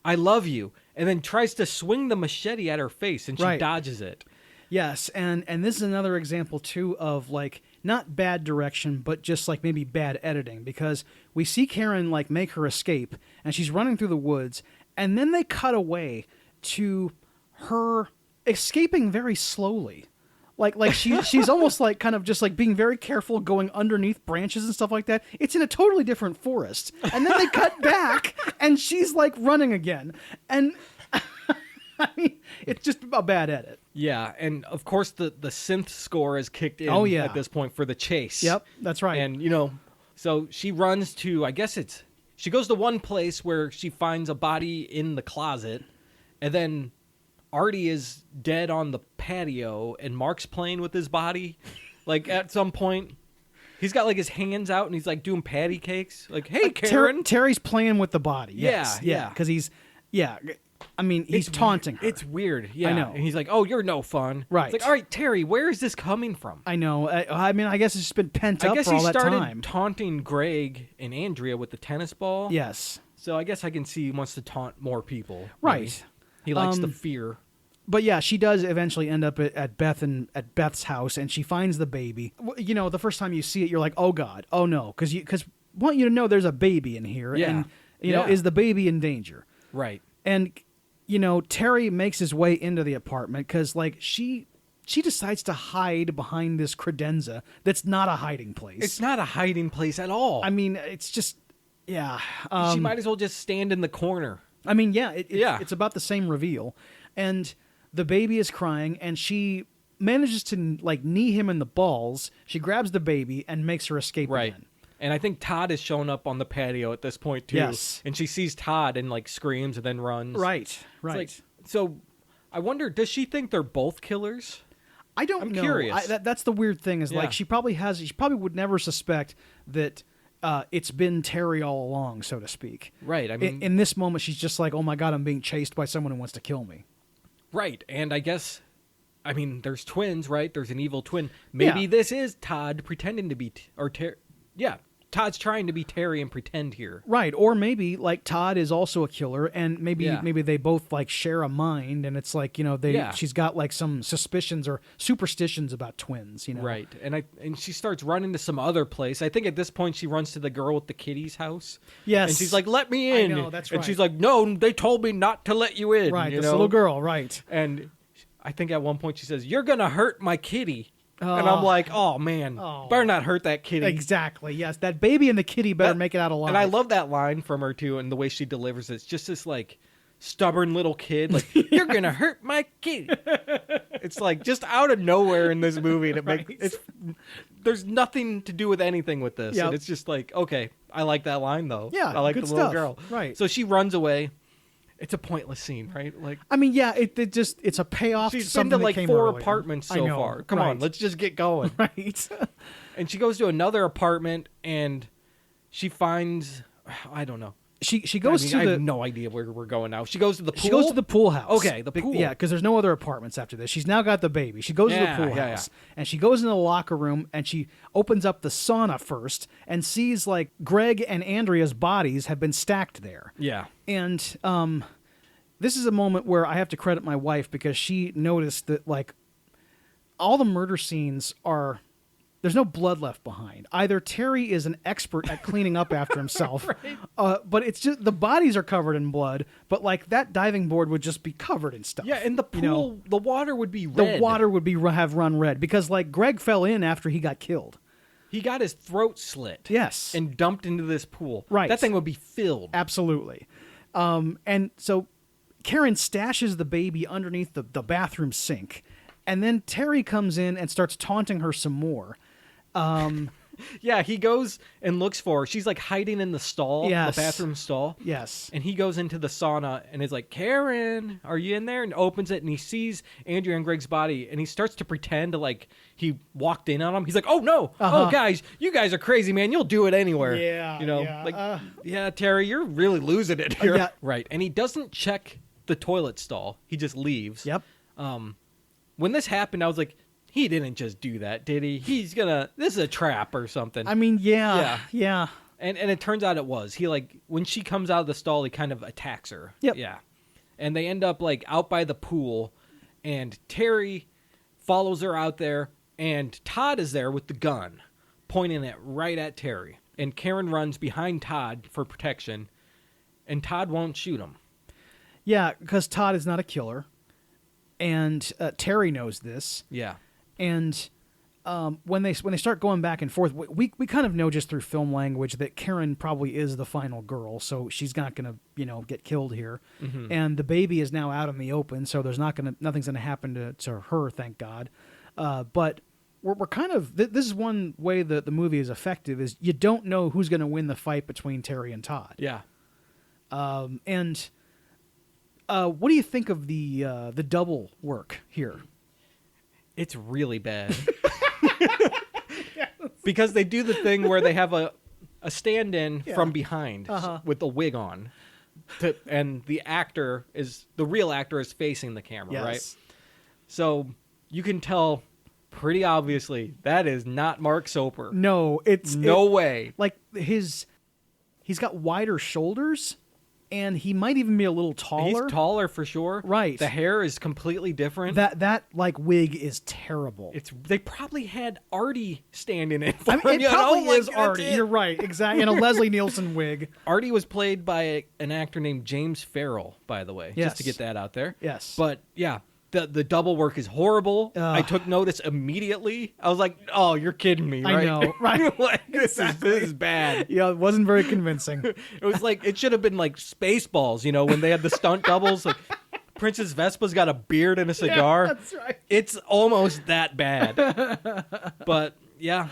I love you. And then tries to swing the machete at her face and she dodges it. Yes, and this is another example, too, of, like, not bad direction, but just, like, maybe bad editing, because we see Karen, like, make her escape, and she's running through the woods, and then they cut away to her escaping very slowly. Like she's almost, like, kind of just, like, being very careful, going underneath branches and stuff like that. It's in a totally different forest. And then they cut back, and she's, like, running again. And... I mean, it's just a bad edit. Yeah, and of course the synth score is kicked in at this point for the chase. Yep, that's right. And, so she runs to, she goes to one place where she finds a body in the closet, and then Artie is dead on the patio, and Mark's playing with his body. Like, at some point, he's got, like, his hands out, and he's, like, doing patty cakes. Like, hey, Karen. Terry's playing with the body. Yes. Yeah. Because he's taunting her. It's weird. Yeah. I know. And he's like, oh, you're no fun. Right. It's like, all right, Terry, where is this coming from? I know. I mean, I guess it's just been pent up for all that time. I guess he started taunting Greg and Andrea with the tennis ball. Yes. So I guess I can see he wants to taunt more people. Right. Maybe. He likes the fear. But yeah, she does eventually end up at Beth's house, and she finds the baby. The first time you see it, you're like, oh, God. Oh, no. Because want you to know there's a baby in here. Yeah. And, is the baby in danger? Right. And... Terry makes his way into the apartment because, like, she decides to hide behind this credenza that's not a hiding place. It's not a hiding place at all. I mean, it's just, yeah. She might as well just stand in the corner. I mean, yeah, it's about the same reveal. And the baby is crying, and she manages to, like, knee him in the balls. She grabs the baby and makes her escape again. And I think Todd has shown up on the patio at this point, too. Yes. And she sees Todd and, like, screams and then runs. Right. So I wonder, does she think they're both killers? I don't know. I'm curious. That's the weird thing is, like, she probably would never suspect that it's been Terry all along, so to speak. Right. I mean, in this moment, she's just like, oh, my God, I'm being chased by someone who wants to kill me. Right. And I guess... there's twins, right? There's an evil twin. Maybe this is Todd pretending to be... Todd's trying to be Terry and pretend here. Right, or maybe, like, Todd is also a killer, and maybe they both, like, share a mind, and it's like, she's got, like, some suspicions or superstitions about twins, Right, and she starts running to some other place. I think at this point she runs to the girl with the kitty's house. Yes. And she's like, let me in. I know, that's right. And she's like, no, they told me not to let you in. Right, this little girl, right. And I think at one point she says, you're going to hurt my kitty. And I'm like, oh, man, better not hurt that kitty. Exactly, yes. That baby and the kitty better make it out alive. And I love that line from her, too, and the way she delivers it. It's just this, like, stubborn little kid. Like, you're going to hurt my kitty. It's, like, just out of nowhere in this movie. And there's nothing to do with anything with this. Yep. And it's just like, okay, I like that line, though. Yeah, I like good the little stuff. girl. Right. So she runs away. It's a pointless scene, right? Like, I mean, yeah, it's a payoff. She's to something been to like that came 4 earlier. apartments so far. Come on, let's just get going. Right. And she goes to another apartment and she finds, I don't know. She goes to I have no idea where we're going now. She goes to the pool. She goes to the pool house. Okay, the pool. Yeah, because there's no other apartments after this. She's now got the baby. She goes to the pool house, and she goes in the locker room, and she opens up the sauna first and sees, like, Greg and Andrea's bodies have been stacked there. Yeah. And this is a moment where I have to credit my wife because she noticed that, like, all the murder scenes are... There's no blood left behind. Either Terry is an expert at cleaning up after himself, right. But it's just the bodies are covered in blood. But like that diving board would just be covered in stuff. Yeah, and the pool, the water would be red. The water would have run red because like Greg fell in after he got killed. He got his throat slit. Yes, and dumped into this pool. Right, that thing would be filled. Absolutely. And so Karen stashes the baby underneath the bathroom sink, and then Terry comes in and starts taunting her some more. Yeah, he goes and looks for her. She's like hiding in the stall, Yes. the bathroom stall. Yes. And he goes into the sauna and is like, Karen, are you in there? And opens it and he sees Andrea and Greg's body and he starts to pretend to like he walked in on him. He's like, oh no, oh guys, you guys are crazy, man. You'll do it anywhere. Yeah, you know, yeah, like, yeah, Terry, you're really losing it here. Yeah. Right. And he doesn't check the toilet stall. He just leaves. Yep. When this happened, I was like, he didn't just do that, did he? This is a trap or something. I mean, yeah. And it turns out it was. He like, when she comes out of the stall, he kind of attacks her. Yep. Yeah. And they end up like out by the pool and Terry follows her out there and Todd is there with the gun pointing it right at Terry. And Karen runs behind Todd for protection and Todd won't shoot him. Yeah, because Todd is not a killer. And Terry knows this. Yeah. And when they start going back and forth, we kind of know just through film language that Karen probably is the final girl, so she's not going to get killed here. Mm-hmm. And the baby is now out in the open, so nothing's going to happen to her, thank God. But we're kind of this is one way that the movie is effective is you don't know who's going to win the fight between Terry and Todd. Yeah. And what do you think of the double work here? It's really bad. Because they do the thing where they have a stand-in from behind with a wig on. And the real actor is facing the camera, right? So you can tell pretty obviously that is not Mark Soper. No, no way. Like he's got wider shoulders. And he might even be a little taller. He's taller for sure. Right. The hair is completely different. That like wig is terrible. They probably had Artie standing in for him. It probably is Artie. You're right. Exactly. In a Leslie Nielsen wig. Artie was played by an actor named James Farrell, by the way. Yes. Just to get that out there. Yes. But yeah, the double work is horrible. I took notice immediately. I was like, oh, you're kidding me, right? I know, right? Like, this is bad. Yeah, it wasn't very convincing. It was like, it should have been like Spaceballs, when they had the stunt doubles. Like, Princess Vespa's got a beard and a cigar. Yeah, that's right. It's almost that bad. But yeah,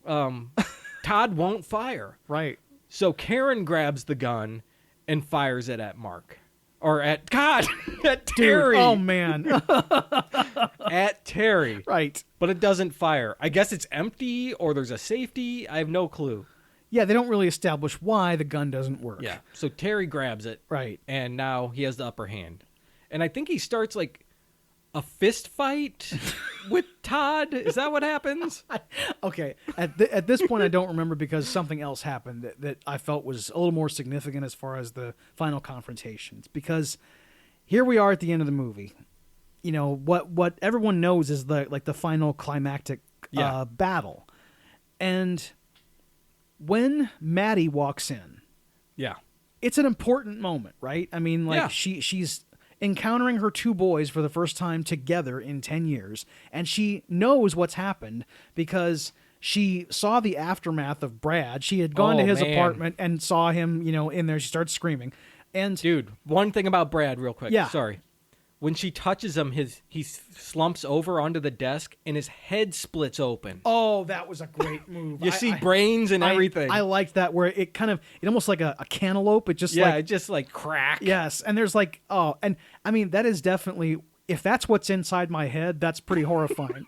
Todd won't fire. Right. So Karen grabs the gun and fires it at Mark. Or at Terry. Dude, oh, man. At Terry. Right. But it doesn't fire. I guess it's empty or there's a safety. I have no clue. Yeah, they don't really establish why the gun doesn't work. Yeah. So Terry grabs it. Right. And now he has the upper hand. And I think he starts like a fist fight with Todd. Is that what happens? Okay. At this point, I don't remember because something else happened that I felt was a little more significant as far as the final confrontations. Because here we are at the end of the movie. What everyone knows is the final climactic battle. And when Maddie walks in, yeah, it's an important moment, right? I mean, she's encountering her two boys for the first time together in 10 years. And she knows what's happened because she saw the aftermath of Brad. She had gone to his apartment and saw him, in there. She starts screaming. And dude, one thing about Brad real quick. Yeah. Sorry. When she touches him, he slumps over onto the desk and his head splits open. Oh, that was a great move. You see brains and everything. I liked that where it almost like a cantaloupe. It just it just like crack. Yes, and there's and I mean that is definitely, if that's what's inside my head, that's pretty horrifying.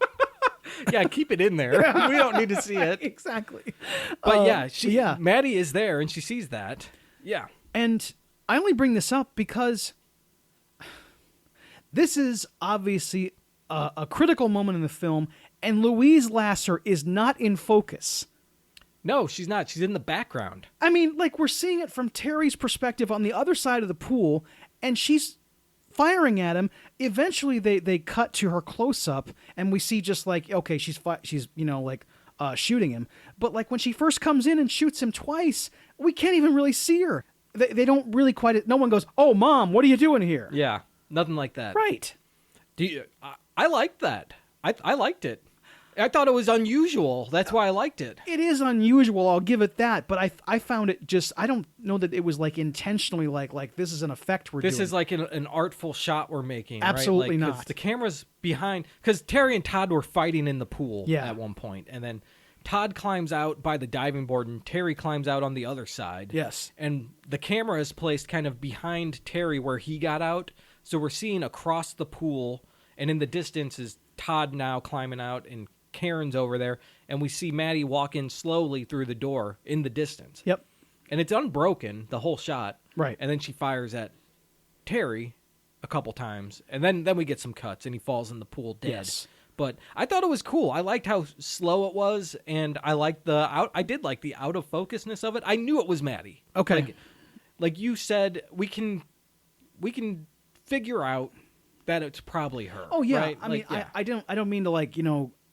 Yeah, keep it in there. We don't need to see it. Exactly. But Maddie is there and she sees that. Yeah. And I only bring this up because this is obviously a critical moment in the film, and Louise Lasser is not in focus. No, she's not. She's in the background. I mean, we're seeing it from Terry's perspective on the other side of the pool, and she's firing at him. Eventually, they cut to her close-up, and we see just okay, she's shooting him. But when she first comes in and shoots him twice, we can't even really see her. They don't really quite... No one goes, "Oh, Mom, what are you doing here?" Yeah. Nothing like that. Right. I liked that. I liked it. I thought it was unusual. That's why I liked it. It is unusual, I'll give it that. But I found it just... I don't know that it was intentionally like this is an effect we're doing. This is like an artful shot we're making. Absolutely right? not. The camera's behind... Because Terry and Todd were fighting in the pool at one point. And then Todd climbs out by the diving board and Terry climbs out on the other side. Yes. And the camera is placed kind of behind Terry where he got out. So we're seeing across the pool, and in the distance is Todd now climbing out, and Karen's over there. And we see Maddie walk in slowly through the door in the distance. Yep. And it's unbroken, the whole shot. Right. And then she fires at Terry a couple times. And then we get some cuts, and he falls in the pool dead. Yes. But I thought it was cool. I liked how slow it was, and I liked I did like the out of focusness of it. I knew it was Maddie. Okay. Like you said, we can figure out that it's probably her. Oh yeah. Right? I mean, yeah. I don't mean to like,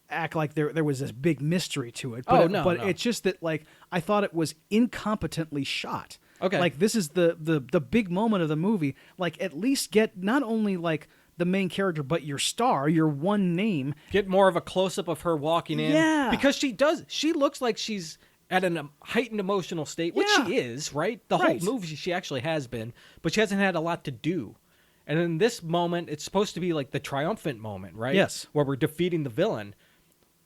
act like there was this big mystery to it. Oh, But, no, but no. it's just that like I thought it was incompetently shot. Okay. Like this is the big moment of the movie. Like at least get not only like the main character, but your star, your one name. Get more of a close up of her walking in. Yeah. Because she looks like she's at a heightened emotional state, which Yeah. she is, right? The Right. whole movie she actually has been, but she hasn't had a lot to do. And in this moment, it's supposed to be like the triumphant moment, right? Yes. Where we're defeating the villain.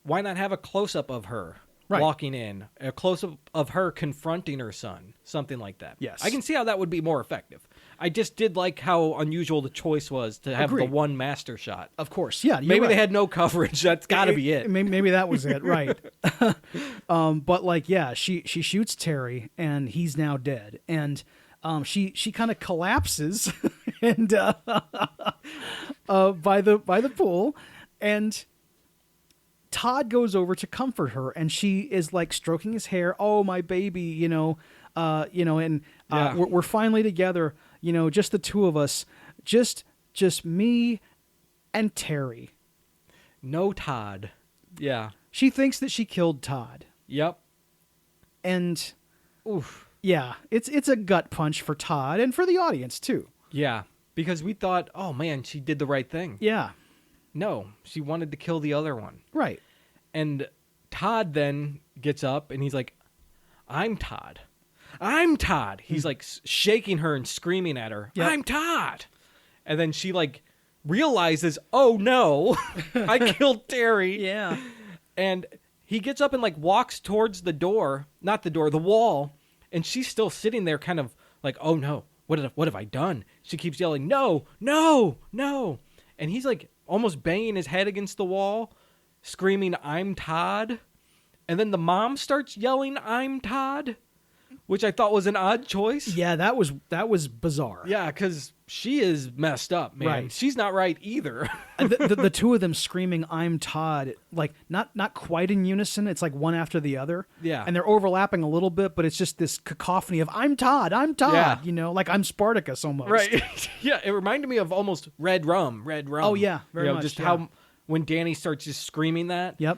Why not have a close-up of her Right. walking in, a close-up of her confronting her son, something like that? Yes. I can see how that would be more effective. I just did like how unusual the choice was to have Agreed. the one master shot. Of course. Yeah. You're Maybe right. they had no coverage. That's got to be it. Maybe that was it, right? But like, yeah, she shoots Terry, and he's now dead, and she kind of collapses, and by the pool, and Todd goes over to comfort her, and she is like stroking his hair. Oh, my baby, and Yeah. we're finally together. Just the two of us, just me and Terry. No Todd. Yeah. She thinks that she killed Todd. Yep. And Oof. yeah, it's a gut punch for Todd and for the audience too. Yeah. Because we thought, oh man, she did the right thing. Yeah, No, she wanted to kill the other one. right. And Todd then gets up and he's like, I'm Todd. I'm Todd. He's like shaking her and screaming at her. Yep. I'm Todd. And then she like realizes, oh no, I killed Terry. Yeah. And he gets up and like walks towards the door, not the door, the wall. And she's still sitting there kind of like, oh no, what have I done? She keeps yelling, no, no, no. And he's like almost banging his head against the wall, screaming, I'm Todd. And then the mom starts yelling, I'm Todd, which I thought was an odd choice. Yeah, that was bizarre. Yeah, because she is messed up, man. Right. She's not right either. And the two of them screaming "I'm Todd," like not quite in unison. It's like one after the other. Yeah. And they're overlapping a little bit, but it's just this cacophony of "I'm Todd, I'm Todd." Yeah. Like I'm Spartacus almost. Right. Yeah, it reminded me of almost Red Rum. Oh, yeah, very much, Just yeah. how when Danny starts just screaming that. Yep.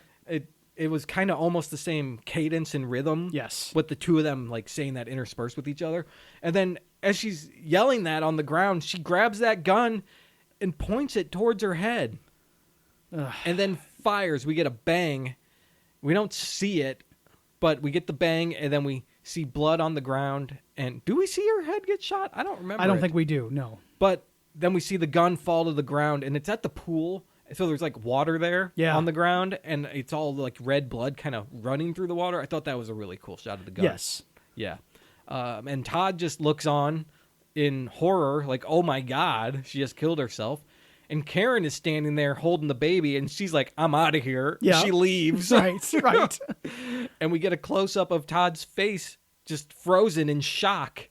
It was kind of almost the same cadence and rhythm. Yes. With the two of them like saying that interspersed with each other. And then as she's yelling that on the ground, she grabs that gun and points it towards her head. Ugh. And then fires. We get a bang. We don't see it, but we get the bang, and then we see blood on the ground. And do we see her head get shot? I don't remember. I don't it. think we do. No. But then we see the gun fall to the ground, and it's at the pool. So there's like water there Yeah. on the ground, and it's all like red blood kind of running through the water. I thought that was a really cool shot of the gun. Yes. Yeah. And Todd just looks on in horror, like, oh my God, she just killed herself. And Karen is standing there holding the baby, and she's like, I'm out of here. Yeah. She leaves. Right. And we get a close-up of Todd's face just frozen in shock.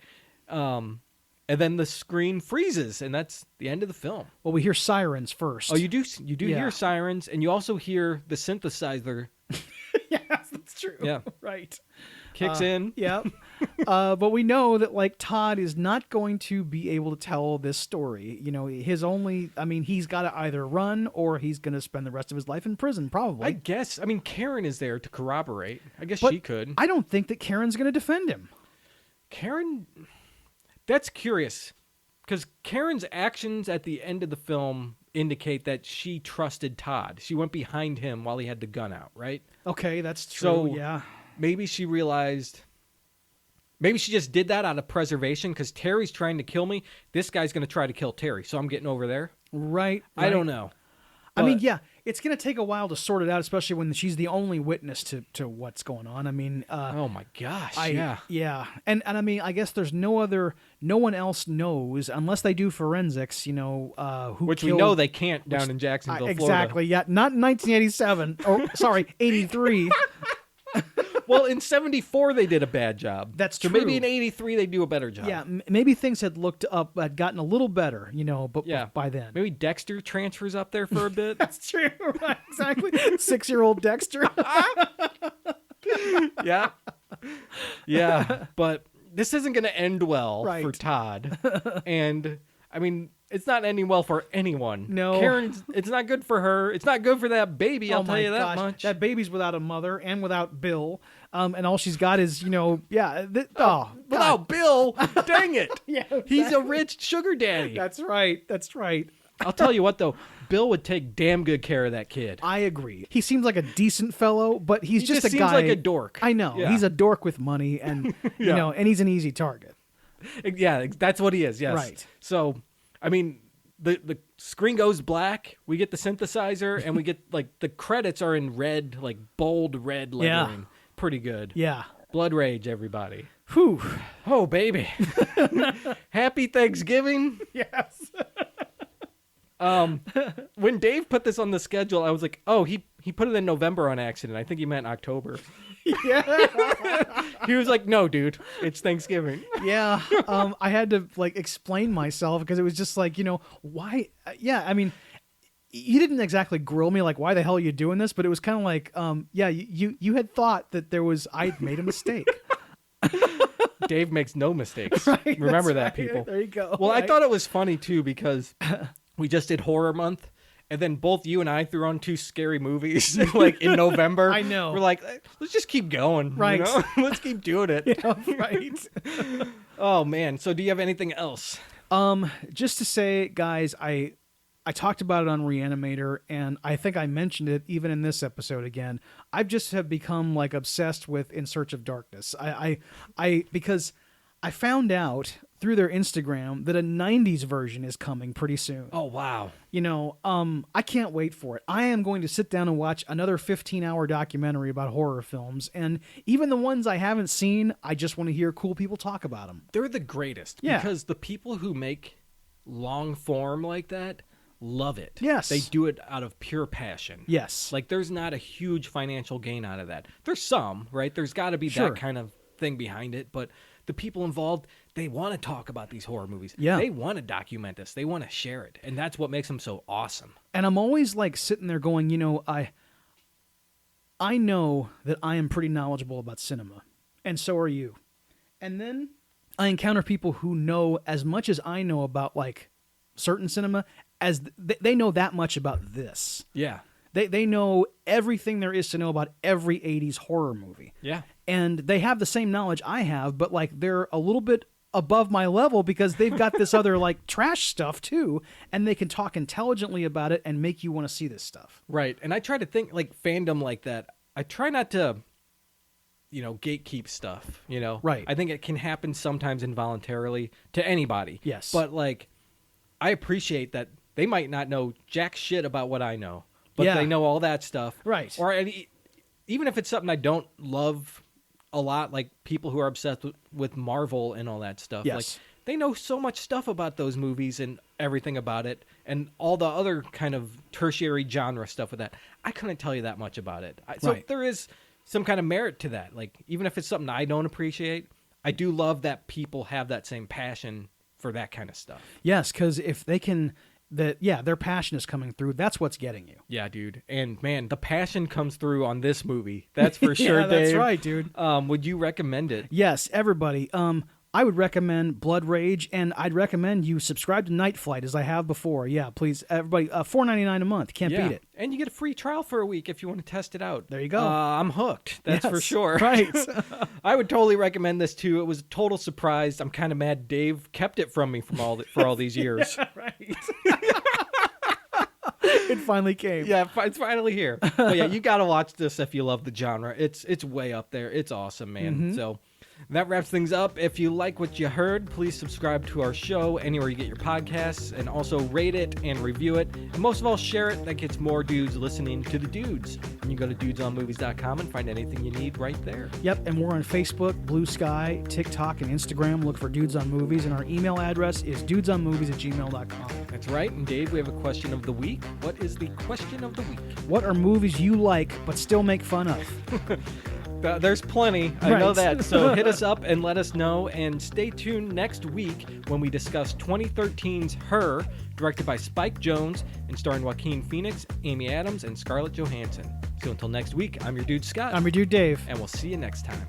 And then the screen freezes, and that's the end of the film. Well, we hear sirens first. Oh, you do Yeah. hear sirens, and you also hear the synthesizer Yes, that's true. Yeah. Right. kicks in. Yeah. But we know that like Todd is not going to be able to tell this story. He's got to either run or he's going to spend the rest of his life in prison, probably. I guess. I mean, Karen is there to corroborate. I guess But she could. I don't think that Karen's going to defend him. Karen, that's curious, because Karen's actions at the end of the film indicate that she trusted Todd. She went behind him while he had the gun out, right? Okay, that's true. So yeah. maybe she realized, maybe she just did that out of preservation, because Terry's trying to kill me. This guy's going to try to kill Terry, so I'm getting over there. Right. I don't know. I mean, yeah, it's going to take a while to sort it out, especially when she's the only witness to what's going on. I mean, oh my gosh, yeah, and I mean, I guess there's no one else knows unless they do forensics. Who which killed, we know they can't down in Jacksonville, exactly. Florida. Yeah, not in 1987. Oh, sorry, 83. Well, in 74 they did a bad job. That's so true. Maybe in 83 they do a better job. Yeah, maybe things had gotten a little better, but by then. Maybe Dexter transfers up there for a bit. That's true. Right, exactly. 6-year-old Dexter. Yeah. Yeah, but this isn't going to end well for Todd. And I mean, it's not ending well for anyone. No. Karen's, it's not good for her. It's not good for that baby, I'll tell you that much. That baby's without a mother and without Bill. And all she's got is, without Bill. Dang it. Yeah, exactly. He's a rich sugar daddy. That's right. I'll tell you what, though. Bill would take damn good care of that kid. I agree. He seems like a decent fellow, but he's just a guy. He seems like a dork. I know. Yeah. He's a dork with money, and and he's an easy target. Yeah, that's what he is. Yes. Right. So, I mean, the screen goes black. We get the synthesizer, and we get the credits are in red, bold red lettering. Yeah. Pretty good. Yeah. Blood Rage, everybody. Whew. Oh, baby. Happy Thanksgiving. Yes. When Dave put this on the schedule, I was like, oh, he put it in November on accident. I think he meant October. Yeah. He was like, no, dude, it's Thanksgiving. Yeah. I had to explain myself because it was just why? Yeah. I mean, you didn't exactly grill me why the hell are you doing this? But it was kind of you had thought that I'd made a mistake. Dave makes no mistakes. Right, remember that, people. There you go. Well, right? I thought it was funny too because we just did horror month, and then both you and I threw on 2 scary movies in November. I know. We're like, let's just keep going. Right. Let's keep doing it. Yeah, right. Oh man. So do you have anything else? Just to say, guys, I talked about it on Reanimator, and I think I mentioned it even in this episode again. I just have become obsessed with In Search of Darkness. Because I found out through their Instagram that a 90s version is coming pretty soon. Oh, wow. I can't wait for it. I am going to sit down and watch another 15-hour documentary about horror films, and even the ones I haven't seen, I just want to hear cool people talk about them. They're the greatest. Yeah. Because the people who make long form like that love it. Yes. They do it out of pure passion. Yes. There's not a huge financial gain out of that. There's some, right? There's got to be that kind of thing behind it, but the people involved, they want to talk about these horror movies. Yeah. They want to document this. They want to share it. And that's what makes them so awesome. And I'm always sitting there going, I know that I am pretty knowledgeable about cinema, and so are you. And then I encounter people who know as much as I know about certain cinema, as they know that much about this. Yeah. They know everything there is to know about every 80s horror movie. Yeah. And they have the same knowledge I have, but they're a little bit above my level because they've got this other trash stuff too, and they can talk intelligently about it and make you want to see this stuff. Right. And I try to think fandom like that. I try not to gatekeep stuff, Right. I think it can happen sometimes involuntarily to anybody. Yes. But I appreciate that they might not know jack shit about what I know, but they know all that stuff. Right. Or even if it's something I don't love a lot, like people who are obsessed with Marvel and all that stuff. Yes. They know so much stuff about those movies and everything about it and all the other kind of tertiary genre stuff with that. I couldn't tell you that much about it. So there is some kind of merit to that. Even if it's something I don't appreciate, I do love that people have that same passion for that kind of stuff. Yes, because if they can, their passion is coming through. That's what's getting you. Yeah, dude. And man, the passion comes through on this movie. That's for sure, yeah, Dave. That's right, dude. Would you recommend it? Yes, everybody. I would recommend Blood Rage, and I'd recommend you subscribe to Night Flight as I have before. Yeah, please, everybody. $4.99 a month. Can't beat it. And you get a free trial for a week if you want to test it out. There you go. I'm hooked. That's for sure. Right. I would totally recommend this too. It was a total surprise. I'm kind of mad Dave kept it from me for all these years. Yeah, right. It finally came. Yeah, it's finally here. But yeah, you got to watch this if you love the genre. It's way up there. It's awesome, man. Mm-hmm. So That wraps things up. If you like what you heard, please subscribe to our show anywhere you get your podcasts, and also rate it and review it. And most of all, share it. That gets more dudes listening to the dudes. And you go to dudesonmovies.com and find anything you need right there. Yep, and we're on Facebook, Blue Sky, TikTok, and Instagram. Look for Dudes on Movies, and our email address is dudesonmovies@gmail.com. That's right. And Dave, we have a question of the week. What is the question of the week? What are movies you like but still make fun of? There's plenty. I know that. So hit us up and let us know. And stay tuned next week when we discuss 2013's Her, directed by Spike Jonze and starring Joaquin Phoenix, Amy Adams, and Scarlett Johansson. So until next week, I'm your dude Scott. I'm your dude Dave. And we'll see you next time.